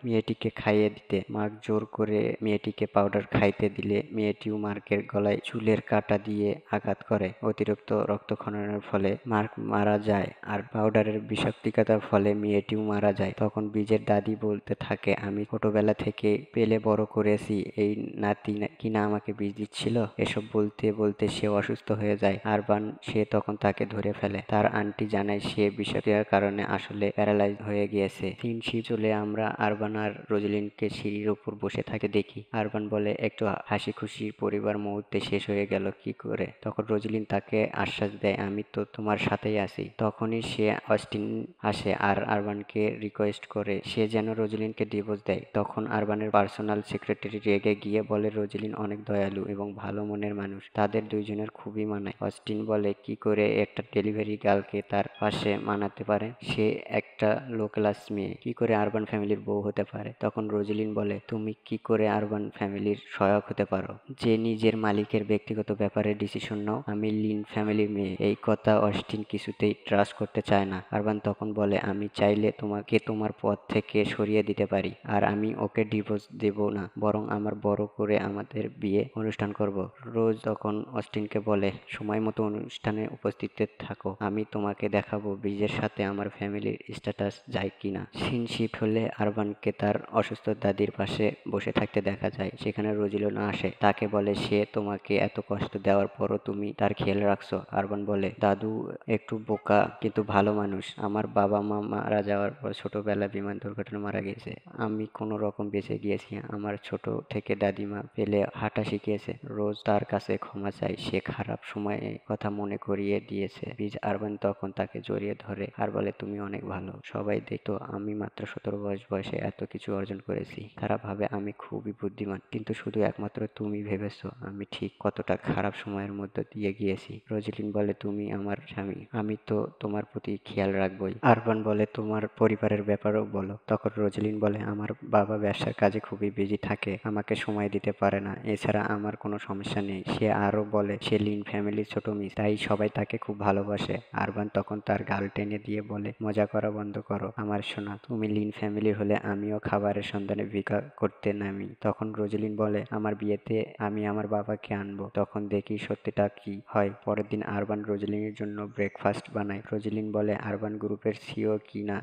A: মেয়েটিকে খাইয়ে দিতে। মার্ক জোর করে মেয়েটিকে পাউডার খাইতে দিলে মেয়েটিও মার্কের গলায় চুলের কাঁটা দিয়ে আঘাত করে। অতিরিক্ত রক্তক্ষরণের ফলে মার্ক মারা যায় আর পাউডারের বিষাক্ততার ফলে মেয়েটিও মারা যায়। তখন বীজের দাদি বলতে থাকে, আমি ছোটবেলা থেকে পেলে বড় করেছি, এই নাতি কিনা আমাকে বিষ দিচ্ছিল। এসব বলতে বলতে সে অসুস্থ হয়ে যায়। আরবান সে তখন তাকে ধরে ফেলে। তার আন্টি জানায় সে বিষক্রিয়ার কারণে আসলে প্যারালাইজ হয়ে গিয়েছে। সিনশি চলে আমরা আরবান আর রোজলিনকে সিঁড়ির উপর বসে থাকে দেখি। আরবান বলে, একটু হাসি খুশি পরিবার মুহূর্তে শেষ হয়ে গেল কি করে? তখন রোজলিন তাকে আশ্বাস দেয়, আমি তো তোমার সাথেই আছি। তখনই সে অস্টিন আসে আর আরবানকে রিকোয়েস্ট করে সে যেন রোজলিনকে ডিভোর্স দেয়। তখন আরবানের পার্সোনাল সেক্রেটারি রেগে গিয়ে বলে, রোজলিন অনেক দয়ালু এবং ভালো মনের মানুষ, তাদের দুইজনের খুবই মানায়। অস্টিন বলে, কি করে একটা ডেলিভারি গার্লকে তার পাশে মানাতে পারে? সে একটা লো ক্লাস মেয়ে, কি করে আরবান ফ্যামিলির বউ হতে পারে? তখন রোজলিন বলে, তুমি কি করে আরবান ফ্যামিলির সহায়ক হতে পারো, যে নিজের মালিকের ব্যক্তিগত ব্যাপারে ডিসিশন নাও? আমি লিন ফ্যামিলির মেয়ে। এই কথা অস্টিন কিছুতেই ট্রাস্ট করতে চায় না। আরবান তখন বলে, আমি চাইলে তোমাকে তোমার পদ থেকে সরিয়ে দিতে পারি, আর আমি ওকে ডিভোর্স দেব না, বরং আমার বড় করে আমাদের বিয়ে অনুষ্ঠান করব। রোজ তখন অস্টিনকে বলে, সময় মতো অনুষ্ঠানে উপস্থিত থাকো, আমি তোমাকে দেখাবো বীজের সাথে আমার ফ্যামিলির স্ট্যাটাস যায় কিনা। সিন শিফট হলে আরবানকে তার অসুস্থ দাদি দাদির পাশে বসে থাকতে দেখা যায়। সেখানে রোজিলিন আসে, তাকে বলে সে তোমাকে এত কষ্ট দেওয়ার পরও তুমি তার খেয়াল রাখছো। আরবান বলে, দাদু একটু বোকা কিন্তু ভালো মানুষ। আমার বাবা মা মারা যাওয়ার পর ছোটবেলায় বিমান দুর্ঘটনা মারা গেছে। আমি কোনো রকম বেঁচে গিয়েছি। আমার ছোট থেকে দাদিমা পেলে হাঁটা শিখিয়েছে। রোজ তার কাছে ক্ষমা চাই, সে খারাপ সময়ে কথা মনে করিয়ে দিয়েছে। আরবান তখন তাকে জড়িয়ে ধরে আর বলে, তুমি অনেক ভালো। সবাই দেখতো আমি মাত্র 17 বয়সে এত কিছু অর্জন করেছি। তারা ভাবে আমি খুবই বুদ্ধিমান, কিন্তু শুধু একমাত্র তুমি ভেবেছো আমি ঠিক কতটা খারাপ সময়ের মধ্যে দিয়ে গিয়েছি। রোজিলিন বলে, তুমি আমার স্বামী, আমি তো তোমার প্রতি খেয়াল রাখবোই। আরবান বলে, তোমার পরিবারের ব্যাপারেও বলো। তখন রোজিলিন বলে, আমার বাবা ব্যবসার কাজে খুবই বিজি থাকে, আমাকে সময় দিতে পারে না। এছাড়া আমার কোনো সমস্যা নেই। সে আরো বলে সে লিন ফ্যামিলির ছোট মিস, তাই সবাই তাকে খুব ভালোবাসে। আরবান তখন তার গাল টেনে দিয়ে বলে, মজা করা বন্ধ করো আমার সোনা, তুমি লিন ফ্যামিলির হলে আমিও খাবারের সন্ধানে ভিক্ষা করতে নামি। তখন রোজিলিন বলে, আমার বিয়েতে আমি আমার বাবাকে আনবো, তখন দেখি সত্যিটা কি হয়। পরের দিন আরবান রোজিলিনের জন্য ব্রেকফাস্ট বানায়। রোজিলিন বলে, আরবান গ্রুপের সিও কি না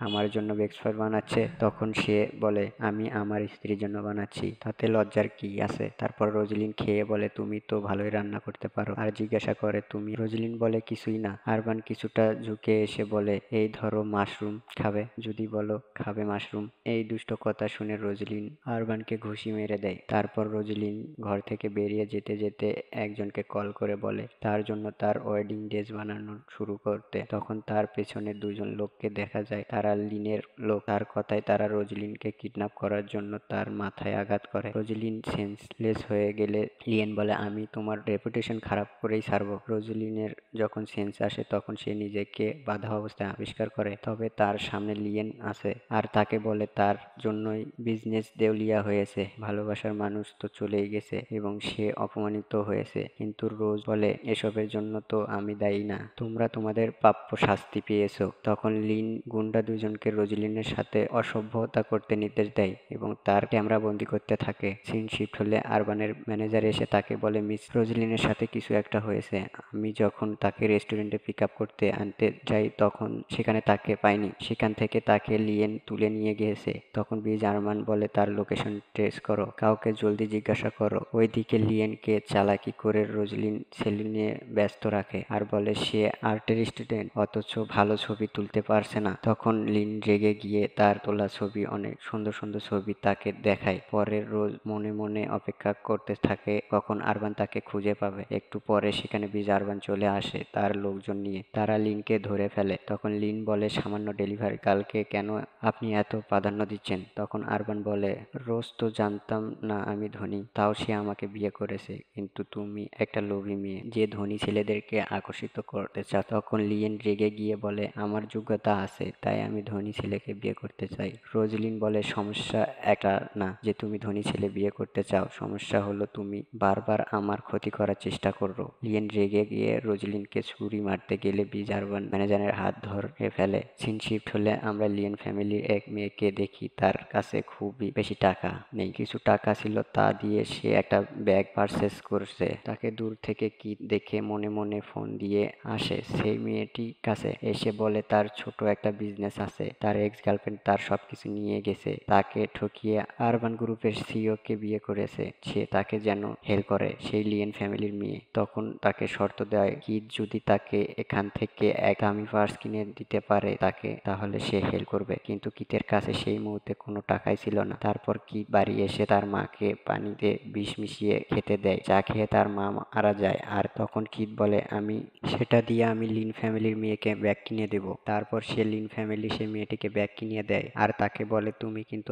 A: আমার জন্য ব্রেকফাস্ট বানাচ্ছে? তখন সে বলে, আমি আমার স্ত্রীর জন্য বানাচ্ছি, তাতে লজ্জার কি আছে? তারপর রোজিলিন খেয়ে বলে, তুমি তো ভালোই রান্না করতে পারো। আর জিজ্ঞাসা করে, তুমি? রোজিলিন বলে, কিছুই না। আরবান কিছুটা ঝুঁকে এসে বলে, এই ধরো মাশরুম, খাবে? যদি বলো খাবে মাশরুম। এই দুষ্ট কথা শুনে রোজিলিন আরবানকে ঘুষি মেরে দেয়। তারপর রোজিলিন ঘর থেকে বেরিয়ে যেতে যেতে একজনকে কল করে বলে তার জন্য তার ওয়েডিং ড্রেস বানানো শুরু করতে। তখন তার পেছনে দুজন লোককে দেখা যায়, তারা লিনের লোক। তার কথায় তারা রোজিলিনকে কিডন্যাপ করার জন্য তার মাথায় আঘাত করে। রোজিলিন সেন্সলেস হয়ে গেলে লিয়েন বলে, আমি তোমার রেপুটেশন খারাপ করেই ছাড়বো। রোজিলিনের যখন সেন্স আসে তখন সে নিজেকে বাধা অবস্থায় আবিষ্কার করে, তবে তার সামনে লিয়েন আছে আর তাকে বলে তার জন্যই বিজনেস দেউলিয়া হয়েছে, ভালোবাসার মানুষ তো চলেই গেছে এবং সে অপমানিত হয়েছে। কিন্তু রোজ বলে, এসবের জন্য তো আমি দায়ী না, তোমরা তোমাদের প্রাপ্য শাস্তি পেয়েছো। তখন লিন গুন্ডা দুজনকে রোজিলিনের সাথে অসভ্যতা করতে নির্দেশ দেয় এবং তার ক্যামেরা বন্দি করতে থাকে। সিন শিফট হলে আরবানের ম্যানেজার এসে তাকে বলে, মিস রোজিলিনের সাথে কিছু একটা হয়েছে। আমি যখন তাকে রেস্টুরেন্টে পিক আপ করতে আনতে যাই তখন সেখানে তাকে পাইনি, সেখান থেকে তাকে লিয়েন তুলে নিয়ে গিয়েছে। তখন আরমান বলে, তার লোকেশন ট্রেস করো, কাউকে জলদি জিজ্ঞাসা করো। ওইদিকে লিয়েনকে চালাকি করে রোজলিন সেলুন নিয়ে ব্যস্ত রাখে আর বলে সে আর্টের স্টুডেন্ট, অথচ ভালো ছবি তুলতে পারছে না। তখন লিন রেগে গিয়ে তার তোলা ছবি, অনেক সুন্দর সুন্দর ছবি তাকে দেখায়। পরে রোজ মনে মনে অপেক্ষা করতে থাকে কখন আরবান তাকে খুঁজে পাবে। একটু পরে সেখানে আরবান চলে আসে তার লোকজন নিয়ে, তারা লিনকে ধরে ফেলে। তখন লিন বলে, সামান্য ডেলিভারি গার্লকে কেন আপনি এত প্রাধান্য দিচ্ছেন? তখন আরবান বলে, রোজ তো জানতাম না আমি ধনী, তাও সে আমাকে বিয়ে করেছে, কিন্তু তুমি একটা লোভী মেয়ে যে ধনী ছেলেদেরকে আকর্ষিত করতে চাও। তখন লিয়েন রেগে গিয়ে বলে, আমার যোগ্যতা আছে তাই আমি ধনী ছেলেকে বিয়ে করতে চাই। রোজলিন বলে, সমস্যা একটা না যে তুমি ধনী ছেলে বিয়ে করতে চাও, সমস্যা হলো তুমি বারবার আমার ক্ষতি করার চেষ্টা করো। লিয়েন রেগে গিয়ে রোজলিনকে ছুরি মারতে গেলে আরবান ম্যানেজারের হাত ধরে ফেলে। সিন শিফট হলে আমরা লিয়েন ফ্যামিলির এক মেয়েকে দেখি, তার কাছে খুবই বেশি টাকা নেই, কিছু টাকা ছিল তা দিয়ে সে একটা ব্যাগ পারচেস করছে। তাকে দূর থেকে কি দেখে মনে মনে ফোন দিয়ে আসে সেই মেয়েটি কাছে, এসে বলে তার ছোট একটা বিজনেস আছে, তার এক্স গার্লফ্রেন্ড তার সবকিছু নিয়ে গেছে, তাকে ঠকিয়ে আরবান গ্রুপের সিইও কে বিয়ে করেছে, সে তাকে যেন হেল্প করে। সেই লিয়েন ফ্যামিলির মেয়ে তখন তাকে শর্ত দেয়, কি যদি তাকে এখান থেকে এক দামি পার্স কিনে দিতে পারে তাকে, তাহলে সে হেল্প করবে। কিন্তু কিতের কাছে সেই মুহূর্তে কোনো টাকাই ছিল না। তারপর কিত বাড়ি এসে তার মাকে পানিতে বিষ মিশিয়ে খেতে দেয়, যা খেয়ে তার মা মারা যায়। আর তখন কিত বলে, আমি সেটা দিয়ে আমি লিন ফ্যামিলির মেয়েকে ব্যাগ কিনে দেব। তারপর সে লিন ফ্যামিলি সে মেয়েটিকে ব্যাগ কিনে দেয় আর তাকে বলে, তুমি কিন্তু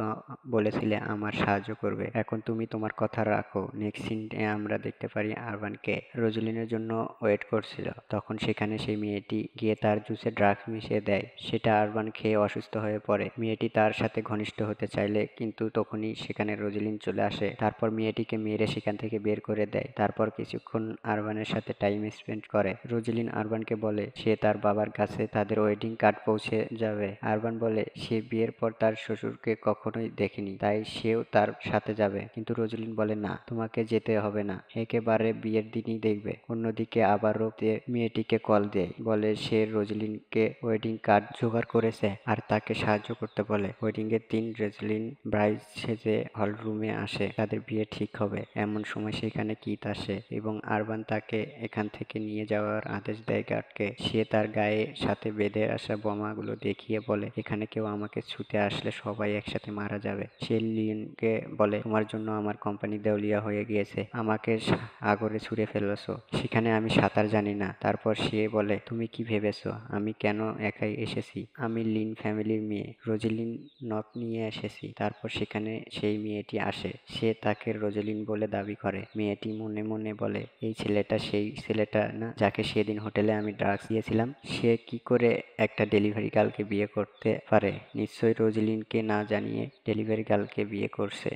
A: বলেছিলে আমার সাহায্য করবে, এখন তুমি তোমার কথা রাখো। নেক্সট সিনে আমরা দেখতে পারি আরবানকে রোজলিনের জন্য ওয়েট করছিল। তখন সেখানে সেই মেয়েটি গিয়ে তার জুসে ড্রাগস মিশিয়ে দেয়, সেটা আরবান খেয়ে অসুস্থ হয়ে পড়ে। মেয়েটি তার সাথে ঘনিষ্ঠ হতে চাইলে কিন্তু তখনই সেখানে রোজলিন চলে আসে। তারপর মেয়েটিকে মেরে সেখান থেকে বের করে দেয়। তারপর কিছুক্ষণ আরবানের সাথে টাইম স্পেন্ড করে। রোজলিন আরবানকে বলে সে তার বাবার কাছে তাদের ওয়েডিং কার্ড পৌঁছে যাবে যাবে? আরবান বলে সে বিয়ের পর তার শ্বশুরকে কখনোই দেখেনি, তাই সেও তার সাথে যাবে। কিন্তু রোজলিন বলে না, তোমাকে যেতে হবে না, একেবারে বিয়ের দিনই দেখবে। অন্যদিকে আবারও মেয়েটিকে কল দেয়, বলে সে রোজলিনকে ওয়েডিং কার্ড জোগাড় করেছে আর তাকে সাহায্য করতে বলে। ওয়েডিং এর দিন রোজলিন ব্রাইড সেজে হল রুমে আসে, তাদের বিয়ে ঠিক হবে। এমন সময় সেখানে কিথ আসে এবং আরবান তাকে এখান থেকে নিয়ে যাওয়ার আদেশ দেয় গার্ডকে। সে তার গায়ে সাথে বেঁধে আসা বোমাগুলো দেখিয়ে বলে, এখানে কেউ আমাকে ছুঁতে আসলে সবাই একসাথে মারা যাবে। সে লিনকে বলে, তোমার জন্য আমার কোম্পানি দেউলিয়া হয়ে গিয়েছে, আমাকে সাগরে ছুঁড়ে ফেলেছো, সেখানে আমি সাঁতার জানি না। তারপর সে বলে, তুমি কি ভেবেছো আমি কেন একাই এসেছি? আমি লিন ফ্যামিলির মেয়ে রোজলিন নক নিয়ে এসেছি। তারপর সেখানে সেই মেয়েটি আসে, সে তাকে রোজলিন বলে দাবি করে। মেয়েটি মনে মনে বলে, এই ছেলেটা সেই ছেলেটা না যাকে সেদিন হোটেলে আমি ড্রাগস দিয়েছিলাম? সে কি করে একটা ডেলিভারি গার্লকে বিয়ে করতে পারে? নিশ্চয়ই রোজলিনকে না জানিয়ে ডেলিভারি গার্লকে বিয়ে করছে।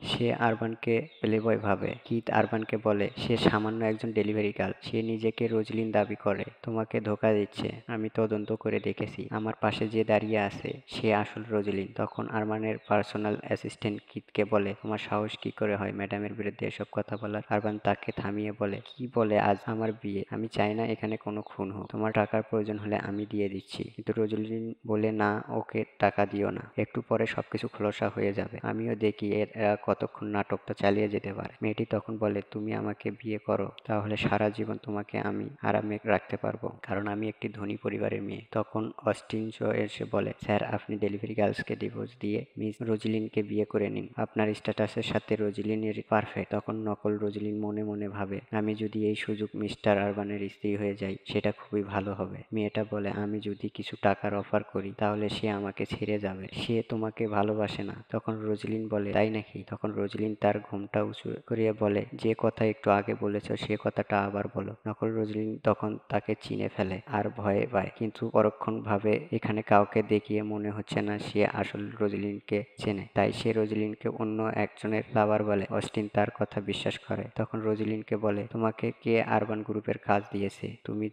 A: সে আরবানকে প্লেবয় ভাবে। কিথ আরবানকে বলে, সে সামান্য একজন ডেলিভারি গার্ল, সে নিজেকে রোজলিন দাবি করে, তোমাকে ধোঁকা দিচ্ছে। আমি তদন্ত করে দেখেছি, আমার পাশে যে দাঁড়িয়ে আছে সে আসল রোজলিন। তখন আরবানের পার্সোনাল অ্যাসিস্ট্যান্ট কিথকে বলে, তোমার সাহস কি করে হয় ম্যাডামের বিরুদ্ধে এসব কথা বলার? আরবান তাকে থামিয়ে বলে, কি বলে, আজ আমার বিয়ে, আমি চাই না এখানে কোনো খুন হোক, তোমার টাকার প্রয়োজন হলে আমি দিয়ে দিচ্ছি। কিন্তু রোজলিন বলে, না, ওকে টাকা দিও না, একটু পরে সবকিছু খোলসা হয়ে যাবে, আমিও দেখি এরা কতক্ষণ নাটকটা চালিয়ে যেতে পারে। মেয়েটি তখন বলে, তুমি আমাকে বিয়ে করো, তাহলে সারা জীবন তোমাকে আমি আরামে রাখতে পারবো, কারণ আমি একটি ধনী পরিবারের মেয়ে। তখন অস্টিন এসে বলে, স্যার, আপনি ডেলিভারি গার্লসকে ডিভোর্স দিয়ে মিস রোজলিনকে বিয়ে করে নিন, আপনার স্ট্যাটাসের সাথে রোজলিনের পারফেক্ট। তখন নকল রোজলিন মনে মনে ভাবে, আমি যদি এই সুযোগ মিস্টার আরবানের স্ত্রী হয়ে যাই সেটা খুবই ভালো হবে। মেয়েটা বলে, আমি যদি কিছু টাকার অফার করি তাহলে সে আমাকে ছেড়ে যাবে, সে তোমাকে ভালোবাসে না। তখন রোজলিন বলে, তাই নাকি? তখন রোজলিন তার ঘুমটা উঁচু করিয়ে বলে, যে কথা একটু আগে বলেছ সে কথাটা আবার বলো। নকল রোজলিন তখন তাকে চিনে ফেলে আর ভয়ে পায়, কিন্তু পরক্ষণভাবে এখানে কাউকে দেখিয়ে মনে হচ্ছে না সে আসল রোজলিনকে চেনে, তাই সে রোজলিনকে অন্য একজনের লাভার বলে। অস্টিন তার কথা বিশ্বাস করে। তখন রোজলিনকে বলে, তোমাকে কে আরবান গ্রুপের কাজ দিয়েছে, তুমি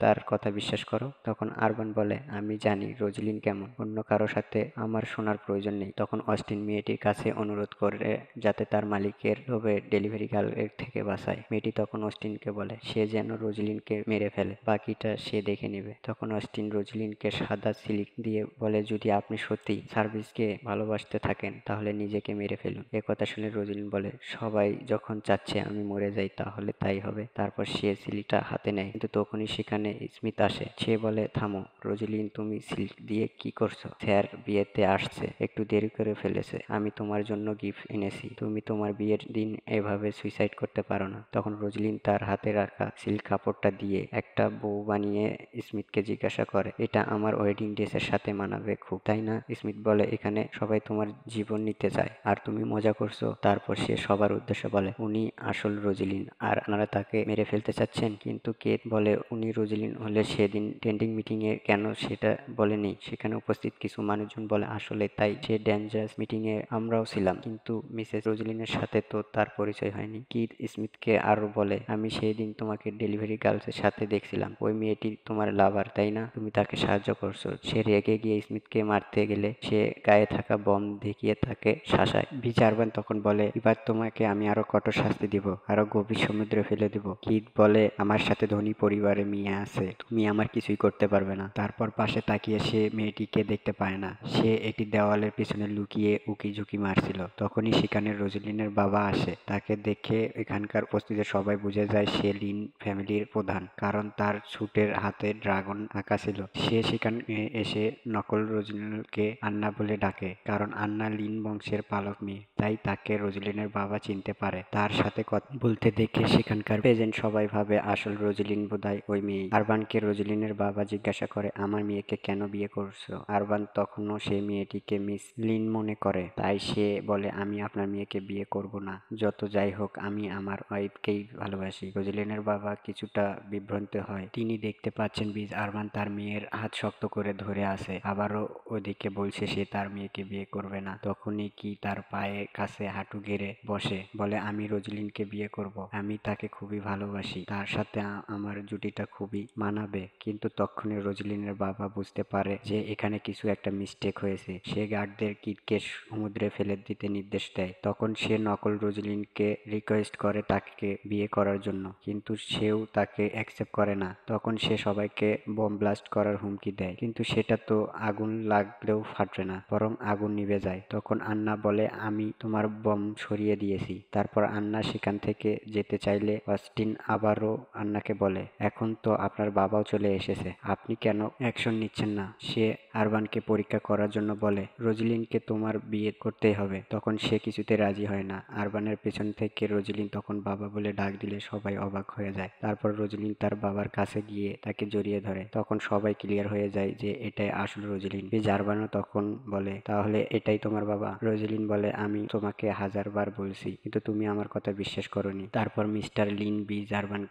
A: তার কথা বিশ্বাস করো? তখন আরবান বলে, আমি জানি রোজলিন কেমন, অন্য কারো সাথে আমার শোনার প্রয়োজন নেই। তখন অস্টিন মেয়েটির কাছে অনুরোধ করে যাতে তার মালিকের লোভে ডেলিভারি গার্ল এর থেকে বাঁচায়। মেয়েটি তখন অস্টিনকে বলে সে যেন রোজলিনকে মেরে ফেলে, বাকিটা সে দেখে নেবে। তখন অস্টিন রোজলিনকে সাদা সিলিক দিয়ে বলে, যদি আপনি সত্যি সার্ভিসকে ভালোবাসতে থাকেন তাহলে নিজেকে মেরে ফেলুন। কথা শুনে রোজলিন বলে, সবাই যখন চাচ্ছে আমি মরে যাই তাহলে তাই হবে। তারপর সে সিলিকটা হাতে নেয়, কিন্তু তখনই সেখানে স্মিথ আসে। সে বলে, থামো রোজলিন, তুমি সিলিক দিয়ে কি করছো? স্যার বিয়েতে আসছে, একটু দেরি করে ফেলেছে, আমি তোমার জন্য গিফট এনেছি, তুমি তোমার বিয়ের দিন এভাবে সুইসাইড করতে পারো না। তখন রোজলিন তার হাতে রাখা সিল্ক কাপড়টা দিয়ে একটা বউ বানিয়ে স্মিথকে জিজ্ঞাসা করে, এটা আমার ওয়েডিং ড্রেসের সাথে মানাবে খুব, তাই না? স্মিথ বলে, এখানে সবাই তোমার জীবন নিতে চায় আর তুমি মজা করছো। তারপর সে সবার উদ্দেশ্যে বলে, উনি আসল রোজলিন আর আপনারা তাকে মেরে ফেলতে চাচ্ছেন। কিন্তু কেট বলে, উনি রোজলিন হলে সেদিন টেন্ডিং মিটিং এ কেন সেটা বলেনি? সেখানে উপস্থিত কিছু মানুষজন বলে, আসলে তাই, সে ডেঞ্জারাস মিটিং এ আমরাও ছিলাম, কিন্তু মিসেস রোজলিনের সাথে তো তার পরিচয় হয়নি। কিথ স্মিথকে আরো বলে, আমি সেই দিন তোমাকে ডেলিভারি গার্লসের সাথে দেখছিলাম, ওই মেয়েটি তোমার লাভার, তাই না? তুমি তাকে সাহায্য করছো। সে রেগে গিয়ে স্মিথকে মারতে গেলে সে গায়ে থাকা বম দেখিয়ে তাকে শাসায়। বিচারবান তখন বলে, এবার তোমাকে আমি আরো কঠোর শাস্তি দিব, আরো গভীর সমুদ্রে ফেলে দিব। কিথ বলে, আমার সাথে ধনী পরিবারে মেয়ে আছে, তুমি আমার কিছুই করতে পারবে না। তারপর পাশে তাকিয়ে সে মেয়েটিকে দেখতে পায় না, সে একটি দেওয়ালের পিছনে লুকিয়ে উকি ঝুঁকি মারছিল। তখনই সেখানে রোজলিনের বাবা আসে, তাকে দেখে এখানকার উপস্থিত সবাই বুঝে যায় সে লিন ফ্যামিলির প্রধান, কারণ তার স্যুটের হাতে ড্রাগন আঁকা ছিল। সে সেখানে এসে নকল রোজলিনকে আন্না বলে ডাকে, কারণ আন্না লিন বংশের পালক মেয়ে, তাই তাকে রোজলিনের বাবা চিনতে পারে। তার সাথে কথা বলতে দেখে সেখানকার প্রেজেন্ট সবাই ভাবে আসল রোজলিন বোধহয় ওই মেয়ে। আরবানকে রোজলিনের বাবা জিজ্ঞাসা করে, আমার মেয়েকে কেন বিয়ে করছো? আরবান তখনও সেই মেয়েটিকে মিস লিন মনে করে, তাই সে বলে, আমি আপনার মেয়েকে বিয়ে করব না। যত যাই হোক আমি আমার ওয়াইফকেই ভালোবাসি। রোজলিনের বাবা কিছুটা বিভ্রান্ত হয়। তিনি দেখতে পাচ্ছেন আরমান তার মেয়ের হাত শক্ত করে ধরে আছে, আবারও ওদিকে বলছে সে তার মেয়েকে বিয়ে করবে না। তখনই কি তার পায়ের কাছে হাঁটু গেড়ে বসে, বলে আমি রোজলিনকে বিয়ে করব। আমি তাকে খুবই ভালোবাসি, তার সাথে আমার জুটিটা খুবই মানাবে। কিন্তু তখনই রোজলিনের বাবা বুঝতে পারে যে এখানে কিছু একটা মিস্টেক হয়েছে। সে গার্ডদের কিটকে সমুদ্রে ফেলে দিতে নির্দেশ দেয়। তখন সে নকল রোজলিনকে রিকোয়েস্ট করে তাকে বিয়ে করার জন্য, কিন্তু সেও তাকে অ্যাকসেপ্ট করে না। তখন সে সবাইকে বোম ব্লাস্ট করার হুমকি দেয়, কিন্তু সেটা তো আগুন লাগলেও ফাটবে না, বরং আগুন নিভে যায়। তখন আন্না বলে আমি তোমার বম সরিয়ে দিয়েছি। তারপর আন্না সেখান থেকে যেতে চাইলে অস্টিন আবারও আন্নাকে বলে এখন তো আপনার বাবাও চলে এসেছে, আপনি কেন অ্যাকশন নিচ্ছেন না। সে আরবানকে পরীক্ষা করার জন্য বলে রোজলিনকে তোমার বিয়ে করতেই হবে। তখন সে কিছুতে রাজি হয় না। আরবানের পেছন থেকে রোজলিন তখন বাবা বলে ডাক দিলে সবাই অবাক হয়ে যায়। তারপর রোজলিন তার বাবার কাছে গিয়ে তাকে জড়িয়ে ধরে। তখন সবাই ক্লিয়ার হয়ে যায় যে এটাই আসল রোজলিন। আরবানও তখন বলে তাহলে এটাই তোমার বাবা। রোজলিন বলে আমি তোমাকে 1000 বার বলছি, কিন্তু তুমি আমার কথা বিশ্বাস করোনি। তারপর মিস্টার লিন আরবান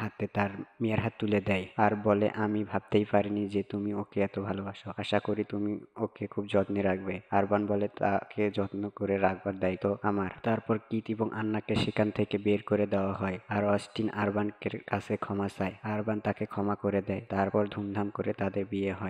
A: হাতে তার মেয়ের হাত তুলে দেয় আর বলে আমি ভাবতেই পারিনি যে তুমি ওকে এত ভালোবাসো। আশা করি তুমি ওকে খুব যত্নে রাখবে। আরবান বলে তাকে যত্ন করে রাখবার দায়িত্ব আমার। তারপর কিট এবং আন্নাকে সেখান থেকে বের করে দেওয়া হয় আর অস্টিন আরবানের কাছে ক্ষমা চায়। আরবান তাকে ক্ষমা করে দেয়। তারপর ধুমধাম করে তাদের বিয়ে হয়।